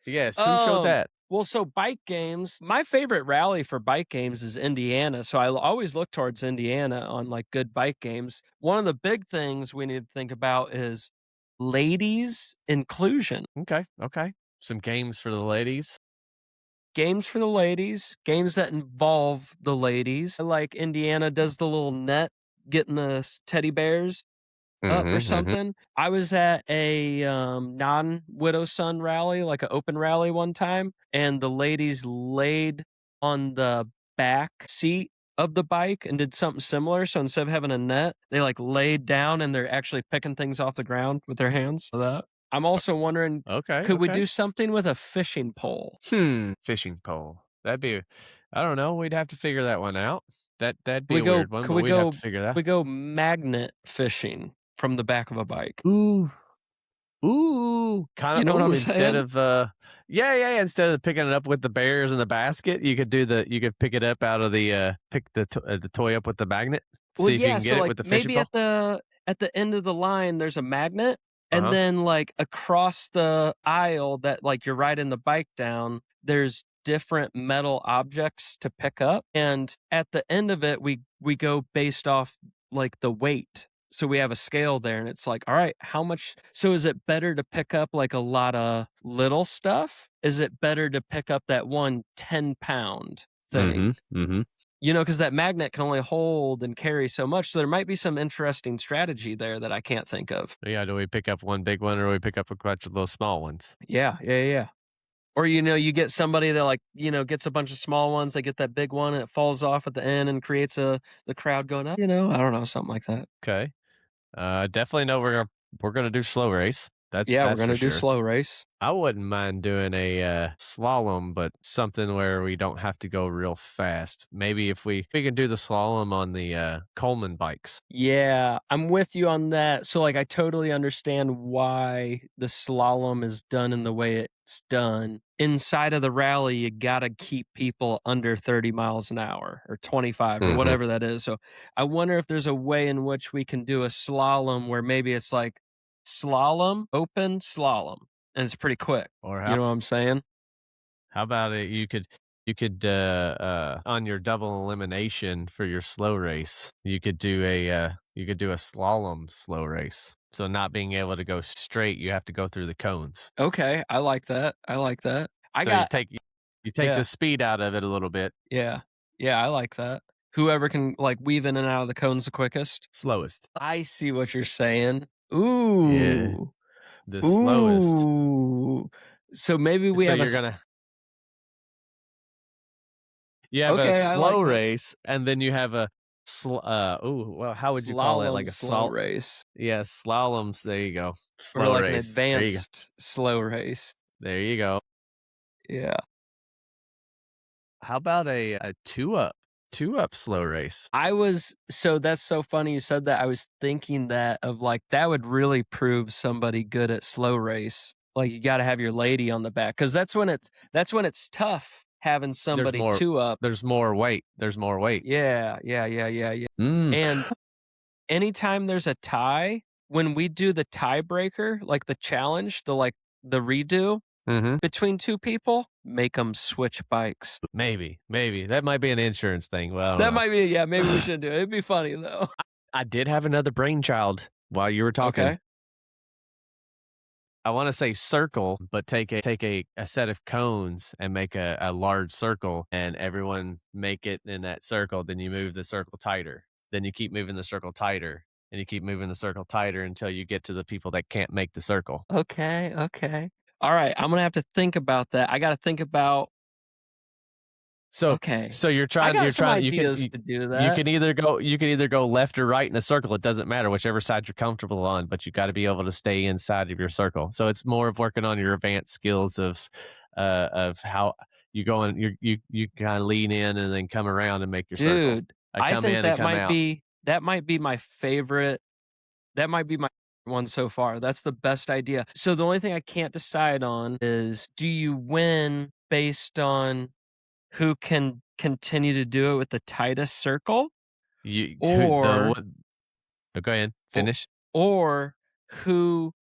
Yes, who showed that? Well, so bike games, my favorite rally for bike games is Indiana. So I always look towards Indiana on like good bike games. One of the big things we need to think about is ladies inclusion. Okay. Some games for the ladies. Games for the ladies, games that involve the ladies. Like Indiana does the little net, getting the teddy bears up or something. I was at a non-widow son rally, like an open rally one time, and the ladies laid on the back seat of the bike and did something similar. So instead of having a net, they like laid down and they're actually picking things off the ground with their hands. I'm also wondering, could we do something with a fishing pole? Fishing pole. That'd be, I don't know. We'd have to figure that one out. That'd be a weird one, but we'd have to figure that out. We go magnet fishing from the back of a bike. Ooh, kind of. You know what I'm instead saying? of instead of picking it up with the bears in the basket, you could pick it up out of the pick the toy up with the magnet. See if you can get it with the fishing maybe pole. at the end of the line there's a magnet, and then like across the aisle that like you're riding the bike down, there's different metal objects to pick up, and at the end of it we go based off like the weight. So we have a scale there, and it's like, all right, how much? So is it better to pick up like a lot of little stuff? Is it better to pick up that 10-pound thing? You know, because that magnet can only hold and carry so much. So there might be some interesting strategy there that I can't think of. Yeah, do we pick up one big one or do we pick up a bunch of little small ones? Yeah. Or, you know, you get somebody that like, you know, gets a bunch of small ones. They get that big one and it falls off at the end and creates the crowd going up. You know, I don't know, something like that. Okay. Definitely know we're gonna do slow race. That's we're gonna do slow race. I wouldn't mind doing a slalom, but something where we don't have to go real fast. Maybe if we can do the slalom on the Coleman bikes. Yeah, I'm with you on that. So like I totally understand why the slalom is done in the way it's done. Inside of the rally, you gotta keep people under 30 miles an hour or 25 or whatever that is. So I wonder if there's a way in which we can do a slalom where maybe it's like slalom, open slalom, and it's pretty quick. Or you know what I'm saying? How about it? You could on your double elimination for your slow race, you could do a slalom slow race. So not being able to go straight, you have to go through the cones. Okay, I like that. You take the speed out of it a little bit. Yeah, I like that. Whoever can like weave in and out of the cones the quickest, slowest. I see what you're saying. Ooh, yeah, the slowest. Ooh, so maybe we have You have a slow race, and then you have a how would you call it? Like a slow race? Yeah, slaloms. There you go. Slow or like race. An advanced slow race. There you go. Yeah. How about a two up slow race? So that's so funny you said that. I was thinking that that would really prove somebody good at slow race. Like you got to have your lady on the back, because that's when it's tough having somebody two up. There's more weight. Yeah. And anytime there's a tie, when we do the tiebreaker, like the challenge, the redo between two people, make them switch bikes. Maybe that might be an insurance thing. Well, I don't That know. might be, yeah, maybe we should do it. It'd be funny though. I did have another brainchild while you were talking. Okay. I want to say circle, but take a set of cones and make a large circle, and everyone make it in that circle. Then you move the circle tighter. Then you keep moving the circle tighter, and you keep moving the circle tighter until you get to the people that can't make the circle. Okay. All right. I'm gonna have to think about that. I got to think about. So Okay. So you're I trying. got You're some trying. ideas to do that. You can either go left or right in a circle. It doesn't matter whichever side you're comfortable on, but you got to be able to stay inside of your circle. So it's more of working on your advanced skills of how you go and you kind of lean in and then come around and make your circle. Dude, I come think in that and come might out. be my favorite. That might be my one so far. That's the best idea. So the only thing I can't decide on is, do you win based on who can continue to do it with the tightest circle, or Go ahead, finish. or who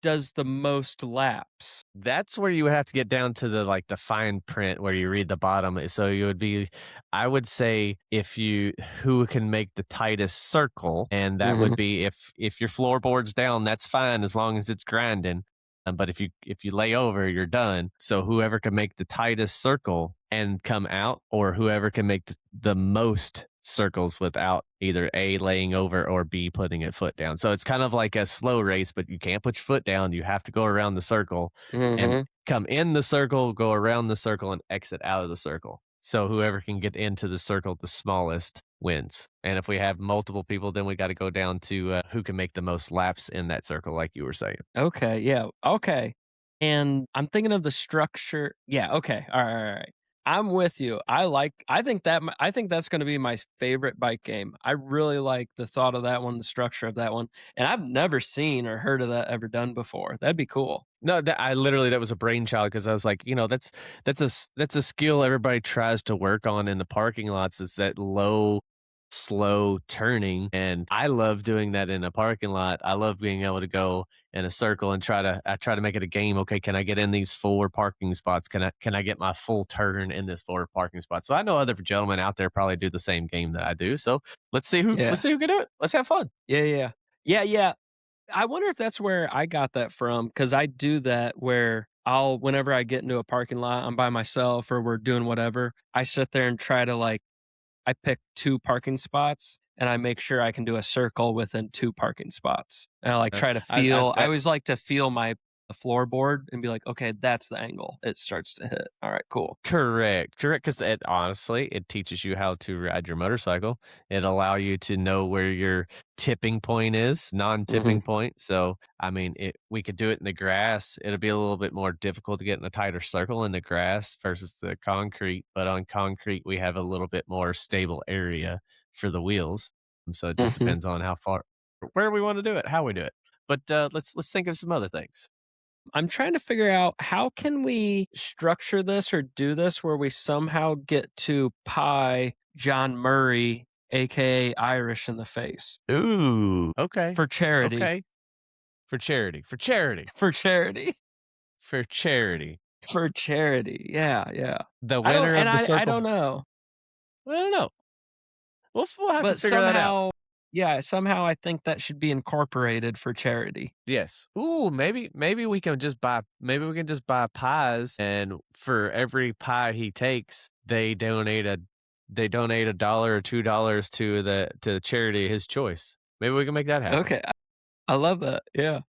does the most laps? That's where you have to get down to the fine print where you read the bottom. So you would be, I would say, who can make the tightest circle, and that would be if your floorboard's down, that's fine as long as it's grinding. But if you lay over, you're done. So whoever can make the tightest circle and come out, or whoever can make the most circles without either A, laying over, or B, putting a foot down. So it's kind of like a slow race, but you can't put your foot down. You have to go around the circle and come in the circle, go around the circle, and exit out of the circle. So whoever can get into the circle the smallest wins. And if we have multiple people, then we got to go down to who can make the most laps in that circle, like you were saying. Okay, yeah, okay. And I'm thinking of the structure. Yeah, okay, all right. I'm with you. I think that's going to be my favorite bike game. I really like the thought of that one, the structure of that one, and I've never seen or heard of that ever done before. That'd be cool. No, that was a brainchild, because I was like, that's a skill everybody tries to work on in the parking lots, is that low, slow turning, and I love doing that in a parking lot. I love being able to go in a circle and try to make it a game. Okay, can I get in these 4 parking spots? Can I get my full turn in this 4 parking spots? So I know other gentlemen out there probably do the same game that I do. So let's see who can do it. Let's have fun. Yeah. I wonder if that's where I got that from, because I do that where whenever I get into a parking lot, I'm by myself or we're doing whatever, I sit there and try to I pick 2 parking spots and I make sure I can do a circle within 2 parking spots. And I try to feel, I always like to feel my floorboard and be like, okay, that's the angle it starts to hit. All right, cool. Correct. Because honestly, it teaches you how to ride your motorcycle. It allow you to know where your tipping point is, non-tipping point. So, I mean, we could do it in the grass. It'll be a little bit more difficult to get in a tighter circle in the grass versus the concrete. But on concrete, we have a little bit more stable area for the wheels. So it just depends on where we want to do it, how we do it. But let's think of some other things. I'm trying to figure out, how can we structure this or do this where we somehow get to pie John Murray, aka Irish, in the face. Ooh, okay. For charity. Okay. For charity. For charity. Yeah. The winner of the circle. I don't know. I don't know. We'll have to figure that out. Yeah, somehow I think that should be incorporated for charity. Yes. Ooh, maybe we can just buy pies, and for every pie he takes, they donate $1 or $2 to the charity of his choice. Maybe we can make that happen. Okay. I love that. Yeah.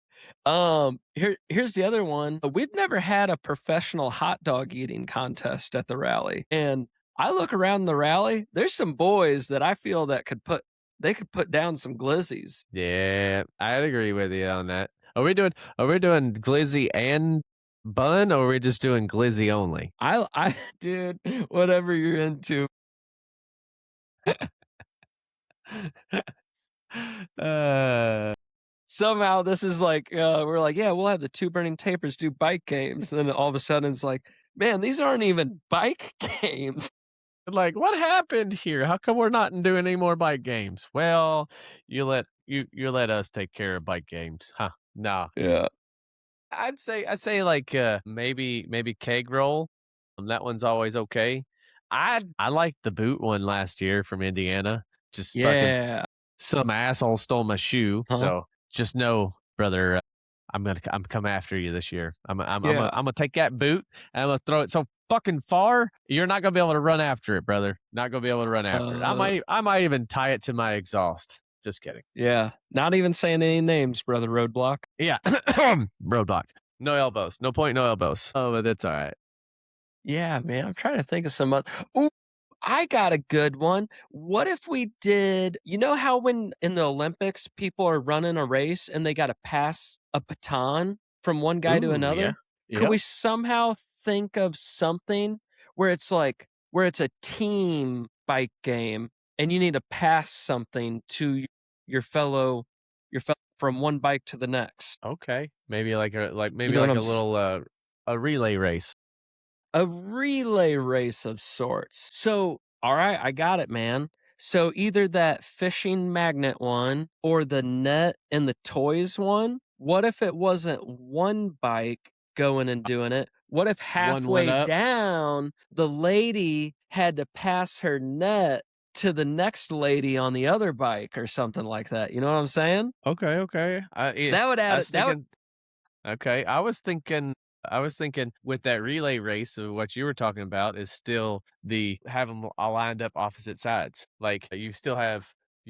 Here's the other one. We've never had a professional hot dog eating contest at the rally. And I look around the rally, there's some boys that I feel that could put down some glizzies. Yeah, I'd agree with you on that. Are we doing glizzy and bun, or are we just doing glizzy only? I dude, whatever you're into. Somehow this is we're like, yeah, we'll have the 2 burning tapers do bike games. And then all of a sudden it's like, man, these aren't even bike games. Like, what happened here? How come we're not doing any more bike games? Well, you let you let us take care of bike games, huh? No, Yeah. I'd say like maybe keg roll. That one's always okay. I liked the boot one last year from Indiana. Just fucking Yeah. some asshole stole my shoe. Huh? So just know, brother, I'm come after you this year. Yeah. I'm gonna take that boot and I'm gonna throw it so fucking far you're not gonna be able to run after it, brother. Not gonna be able to run after it. I might even tie it to my exhaust. Just kidding. Yeah. Not even saying any names, brother Roadblock. Yeah, roadblock. No elbows. No point. No elbows. Oh, but that's all right. Yeah, man. I'm trying to think of some other. Ooh, I got a good one. What if we did, you know how when in the Olympics people are running a race and they got to pass a baton from one guy to Ooh, yeah. another? Could Yep. we somehow think of something where it's like, where it's a team bike game and you need to pass something to your fellow from one bike to the next? Okay. Maybe like You know what a I'm little a relay race. A relay race of sorts. So, all right, I got it, man. So either that fishing magnet one or the net and the toys one. What if it wasn't one bike going and doing it? What if One went halfway up. down the lady had to pass her net to the next lady on the other bike or something like that? You know what I'm saying? Okay, okay. That would I add was that would thinking okay, I was thinking with that relay race of what you were talking about is still the have them all lined up opposite sides. Like you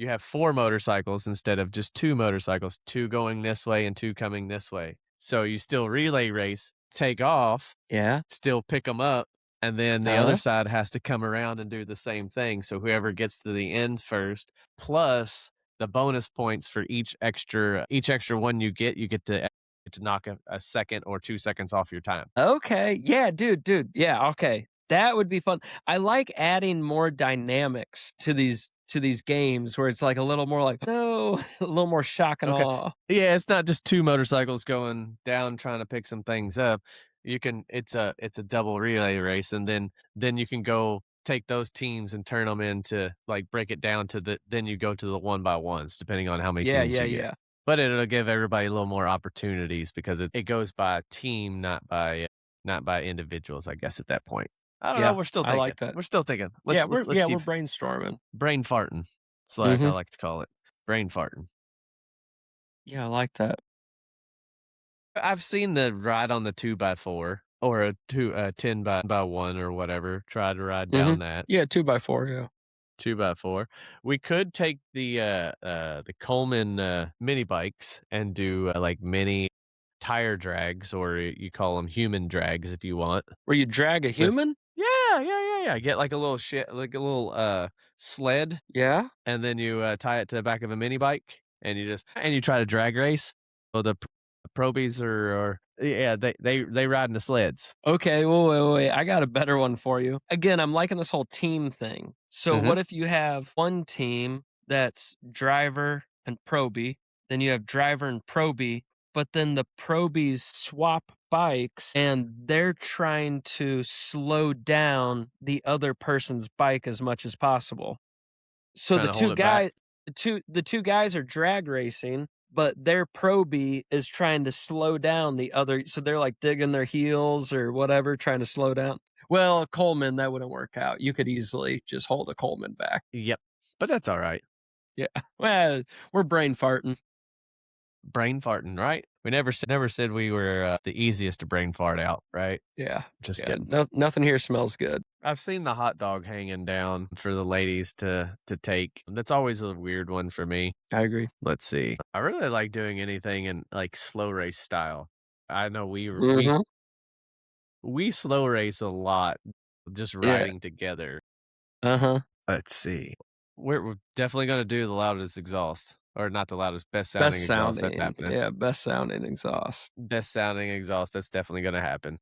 have four motorcycles instead of just two motorcycles, two going this way and two coming this way. So you still relay race, take off, yeah. still pick them up, and then the other Uh-huh. side has to come around and do the same thing. So whoever gets to the end first, plus the bonus points for each extra one you get to knock a second or 2 seconds off your time. Okay. Yeah, dude. Yeah, okay. That would be fun. I like adding more dynamics to these games where it's like a little more like, no, a little more shock and Okay. awe. Yeah, it's not just two motorcycles going down trying to pick some things up. You can it's a double relay race, and then you can go take those teams and turn them into like break it down to then you go to the one by ones depending on how many Yeah, teams yeah, you get. yeah. But it'll give everybody a little more opportunities because it goes by team, not by individuals, I guess at that point. I don't know, Yeah, we're still I thinking. like that. We're still thinking. Yeah, Let's we're keep brainstorming. brain farting. It's like I Mhm. like to call it. Brain farting. Yeah, I like that. I've seen the ride on the 2x4 or a 10 by 1 or whatever. Try to ride down Mhm. that Yeah, 2x4, yeah. 2x4. We could take the Coleman mini bikes and do like mini tire drags, or you call them human drags if you want. Where you drag a With human? yeah. Get like a little like a little sled, Yeah. and then you tie it to the back of a mini bike, and you try to drag race. So the probies are yeah, they ride in the sleds. Okay, wait. I got a better one for you. Again, I'm liking this whole team thing. So Mhm. what if you have one team that's driver and probie, then you have driver and probie, but then the probies swap bikes and they're trying to slow down the other person's bike as much as possible. So Trying to hold it back. the two guys are drag racing, but their probie is trying to slow down the other. So they're like digging their heels or whatever, trying to slow down. Well, Coleman, that wouldn't work out. You could easily just hold a Coleman back. Yep. But that's all right. Yeah. Well, we're brain farting. Brain farting, right? We never said we were the easiest to brain fart out, right? Yeah. Just Yeah. kidding. No, nothing here smells good. I've seen the hot dog hanging down for the ladies to take. That's always a weird one for me. I agree. Let's see. I really like doing anything in like slow race style. I know Mm-hmm. we slow race a lot, just Yeah. riding together. Uh-huh. Let's see. We're definitely gonna do the loudest exhaust, or not the loudest, best sounding Best exhaust. That's sounding. happening. Yeah. Best sounding exhaust. Best sounding exhaust. That's definitely gonna happen.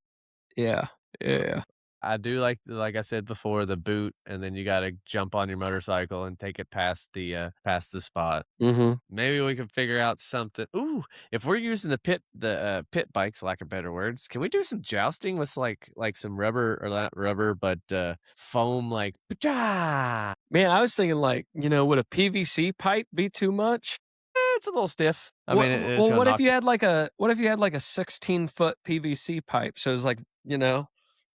Yeah. Yeah. I do like I said before, the boot, and then you gotta jump on your motorcycle and take it past the spot. Mm-hmm. Maybe we can figure out something. Ooh, if we're using the pit bikes, lack of better words, can we do some jousting with like some rubber, or not rubber, but foam, like pa Man, I was thinking like, would a PVC pipe be too much? it's a little stiff. I Well, mean, it's well, gonna what if knock you had like a 16-foot PVC pipe? So it's like,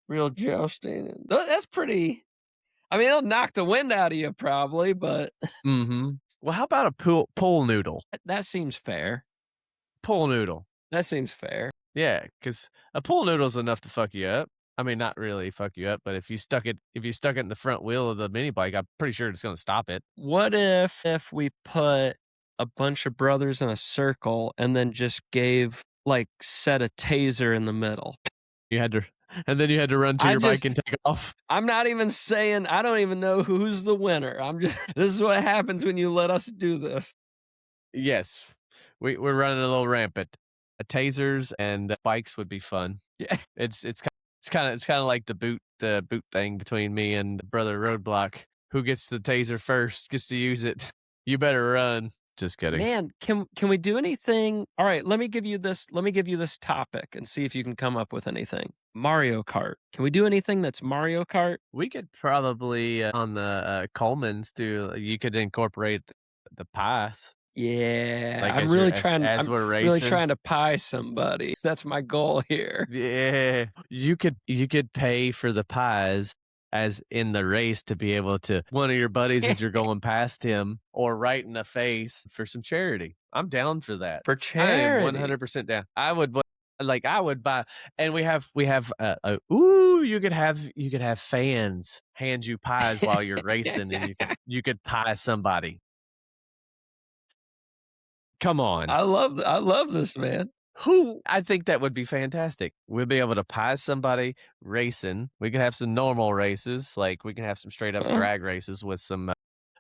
real jousting. That's pretty. I mean, it'll knock the wind out of you probably, but Mhm. Well, how about a pool noodle? that seems fair. Pool noodle. That seems fair. Yeah, because a pool noodle's enough to fuck you up. I mean, not really fuck you up, but if you stuck it in the front wheel of the mini bike, I'm pretty sure it's gonna stop it. What if we put a bunch of brothers in a circle and then just set a taser in the middle? You had to, and then you had to run to your bike and take off. I'm not even saying, I don't even know who's the winner. This is what happens when you let us do this. Yes, we're running a little rampant. Tasers and bikes would be fun. Yeah. It's kind of like the boot thing between me and brother Roadblock. Who gets the taser first gets to use it. You better run. Just kidding. Man, can we do anything? All right, let me give you this topic and see if you can come up with anything. Mario Kart. Can we do anything that's Mario Kart? We could probably on the Coleman's too. You could incorporate the pies. Yeah, Like I'm as really you're- trying. as I'm we're really racing. trying to pie somebody. That's my goal here. Yeah, you could pay for the pies as in the race to be able to one of your buddies as you're going past him or right in the face for some charity. I'm down for that. For I charity. am 100% down. I would buy, and we have you could have fans hand you pies while you're racing, and you could pie somebody. Come on. I love this, man. I think that would be fantastic. We'll be able to pie somebody racing. We could have some normal races, like we can have some straight up drag races with some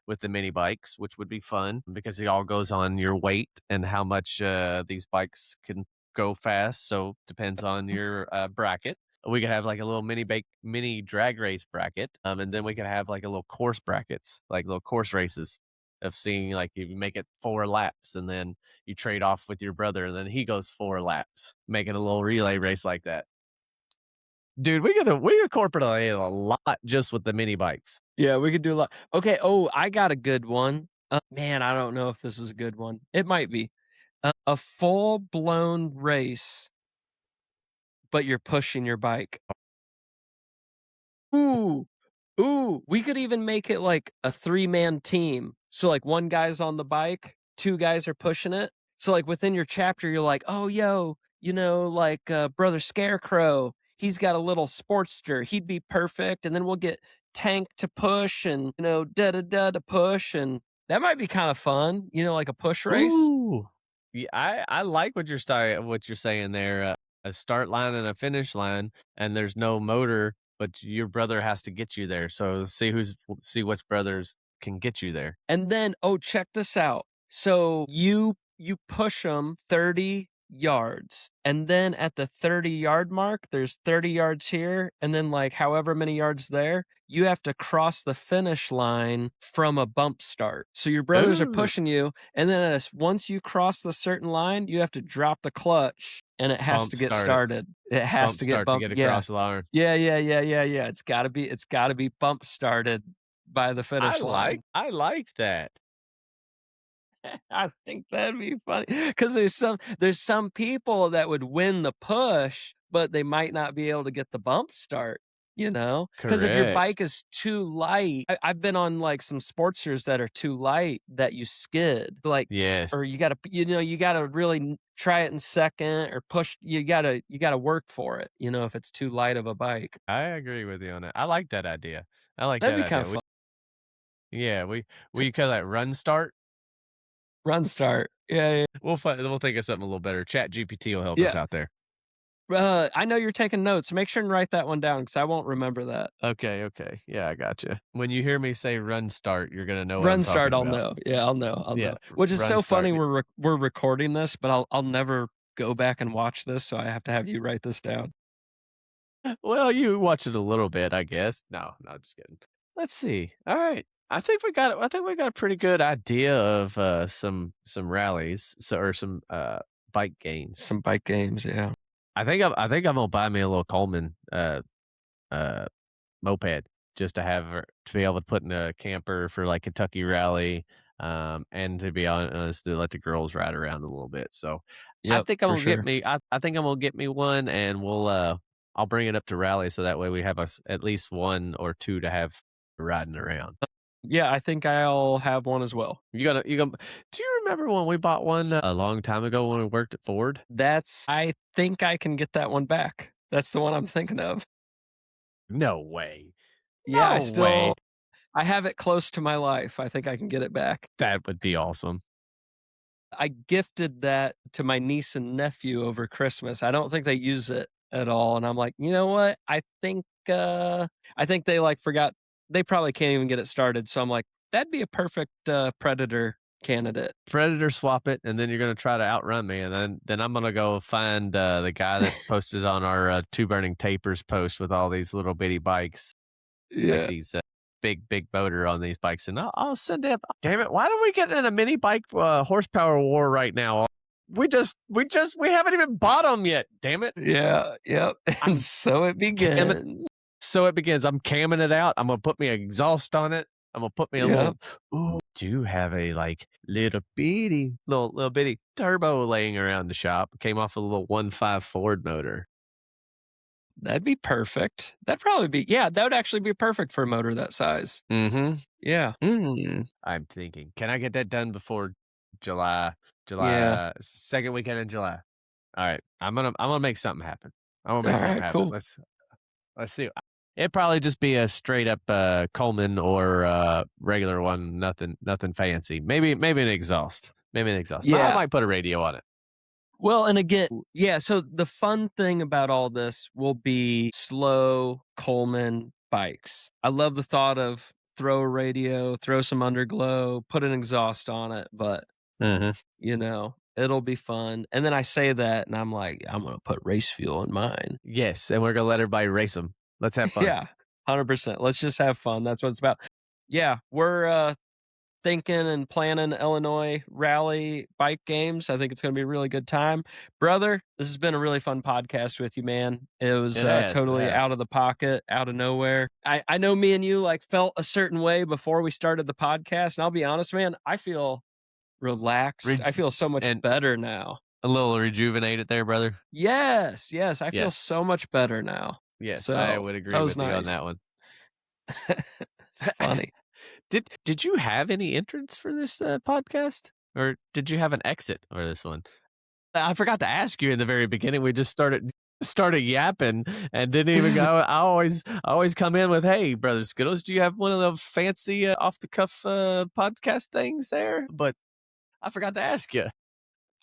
with the mini bikes, which would be fun because it all goes on your weight and how much these bikes can go fast. So depends on your bracket. We could have like a little mini drag race bracket, and then we could have like a little course brackets, like little course races of seeing like if you make it 4 laps and then you trade off with your brother and then he goes 4 laps, make it a little relay race like that. Dude, we incorporate a lot just with the mini bikes. Yeah, we could do a lot. Okay. Oh, I got a good one. Man, I don't know if this is a good one. It might be a full blown race, but you're pushing your bike. Ooh, we could even make it like a 3-man team. So like one guy's on the bike, 2 guys are pushing it. So like within your chapter, you're like, oh, yo, Brother Scarecrow, he's got a little Sportster. He'd be perfect. And then we'll get Tank to push and, da-da-da to push. And that might be kind of fun, like a push race. Ooh. Yeah, I like what you're saying there. A start line and a finish line, and there's no motor, but your brother has to get you there. So see which brothers can get you there. And then, check this out. So you push them 30 yards, and then at the 30-yard mark, there's 30 yards here, and then like however many yards there, you have to cross the finish line from a bump start. So your brothers are Ooh. pushing you, and then once you cross the certain line, you have to drop the clutch, and it has Bump to get start it. started. It has Bump to get start bumped. to get across the line. Yeah. It's got to be bump started by the finish line. I like that. I think that'd be funny because there's some people that would win the push, but they might not be able to get the bump start. Because if your Correct. bike is too light, I've been on like some Sportsters that are too light that you skid. Like, Yes. or you gotta really try it in second or push. You gotta work for it. If it's too light of a bike. I agree with you on that. I like that idea. I like That'd that be kind idea. of fun. Yeah, we call that run start. Run start. Yeah. We'll think of something a little better. Chat GPT will help us out there. I know you're taking notes. Make sure and write that one down because I won't remember that. Okay. Yeah, I got you. When you hear me say run start, you're gonna know. Run start. I'll know. Yeah, I'll know. Yeah, know. Which is run so start. funny. We're recording this, but I'll never go back and watch this, so I have to have you write this down. Well, you watch it a little bit, I guess. No, just kidding. Let's see. All right. I think we got a pretty good idea of some rallies, or some bike games. Some bike games, yeah. I think I'm gonna buy me a little Coleman moped just to be able to put in a camper for like Kentucky Rally. And to be honest, to let the girls ride around a little bit. So I Yep, think I'm for gonna get sure. me. I think I'm gonna get me one, and I'll bring it up to rally so that way we have at least one or two to have riding around. Yeah, I think I'll have one as well. You gonna. Do you remember when we bought one a long time ago when we worked at Ford? I think I can get that one back. That's the one I'm thinking of. No way. Yeah, No way. I have it close to my life. I think I can get it back. That would be awesome. I gifted that to my niece and nephew over Christmas. I don't think they use it at all, and I'm like, you know what? I think they like forgot. They probably can't even get it started. So I'm like, that'd be a perfect Predator candidate. Predator swap it, and then you're gonna try to outrun me, and then I'm gonna go find the guy that posted on our two burning tapers post with all these little bitty bikes, like Yeah. these big motor on these bikes, and I'll send him. Damn it! Why don't we get in a mini bike horsepower war right now? We haven't even bought them yet. Damn it! Yeah. Yep. And so it begins. So it begins. I'm camming it out. I'm gonna put me an exhaust on it. I'm gonna put me a little. Ooh, do have a like little bitty turbo laying around the shop. Came off a little 1.5 Ford motor. That'd be perfect. That'd probably be, yeah, that would actually be perfect for a motor that size. Mm-hmm. Yeah. I'm thinking, can I get that done before July? Yeah. Second weekend in July. All right, I'm gonna make something happen. I'm gonna make All something right, happen. cool. Let's see. It'd probably just be a straight up Coleman or regular one. Nothing fancy. Maybe an exhaust. Maybe an exhaust. But I Yeah. might put a radio on it. Well, and again, yeah, so the fun thing about all this will be slow Coleman bikes. I love the thought of throw a radio, throw some underglow, put an exhaust on it, but you know, it'll be fun. And then I say that and I'm like, I'm going to put race fuel in mine. Yes, and we're gonna let everybody race them. Let's have fun. Yeah, 100%. Let's just have fun. That's what it's about. Yeah, we're thinking and planning Illinois rally bike games. I think it's going to be a really good time. Brother, this has been a really fun podcast with you, man. It was totally out of the pocket, out of nowhere. I know me and you like felt a certain way before we started the podcast. And I'll be honest, man, I feel relaxed. I feel so much better now. A little rejuvenated there, brother. Yes. I feel so much better now. Yes, So, I would agree with you on that one. It's funny. Did you have any entrance for this podcast, or did you have an exit for this one? I forgot to ask you in the very beginning. We just started yapping and didn't even go. I always come in with, "Hey, brother Skittles, do you have one of those fancy off the cuff podcast things there?" But I forgot to ask you.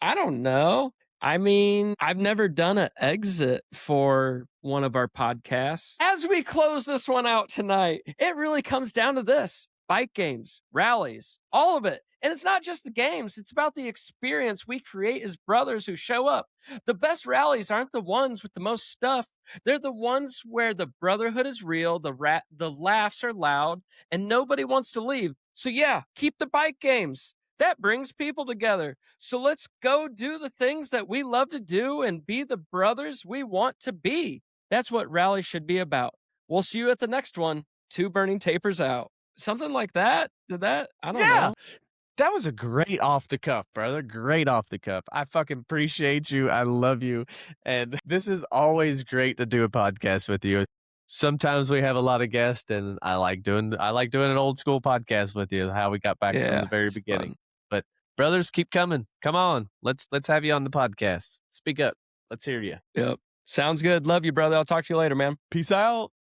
I don't know. I mean, I've never done an exit for one of our podcasts. As we close this one out tonight, it really comes down to this: bike games, rallies, all of it. And it's not just the games, it's about the experience we create as brothers who show up. The best rallies aren't the ones with the most stuff. They're the ones where the brotherhood is real, the laughs are loud, and nobody wants to leave. So yeah, keep the bike games. That brings people together. So let's go do the things that we love to do and be the brothers we want to be. That's what rally should be about. We'll see you at the next one. 2 burning tapers out. Something like that. I don't know. That was a great off the cuff, brother. Great off the cuff. I fucking appreciate you. I love you. And this is always great to do a podcast with you. Sometimes we have a lot of guests, and I like doing an old school podcast with you, how we got back from the very beginning. Fun. But brothers, keep coming. Come on. Let's have you on the podcast. Speak up. Let's hear you. Yep. Sounds good. Love you, brother. I'll talk to you later, man. Peace out.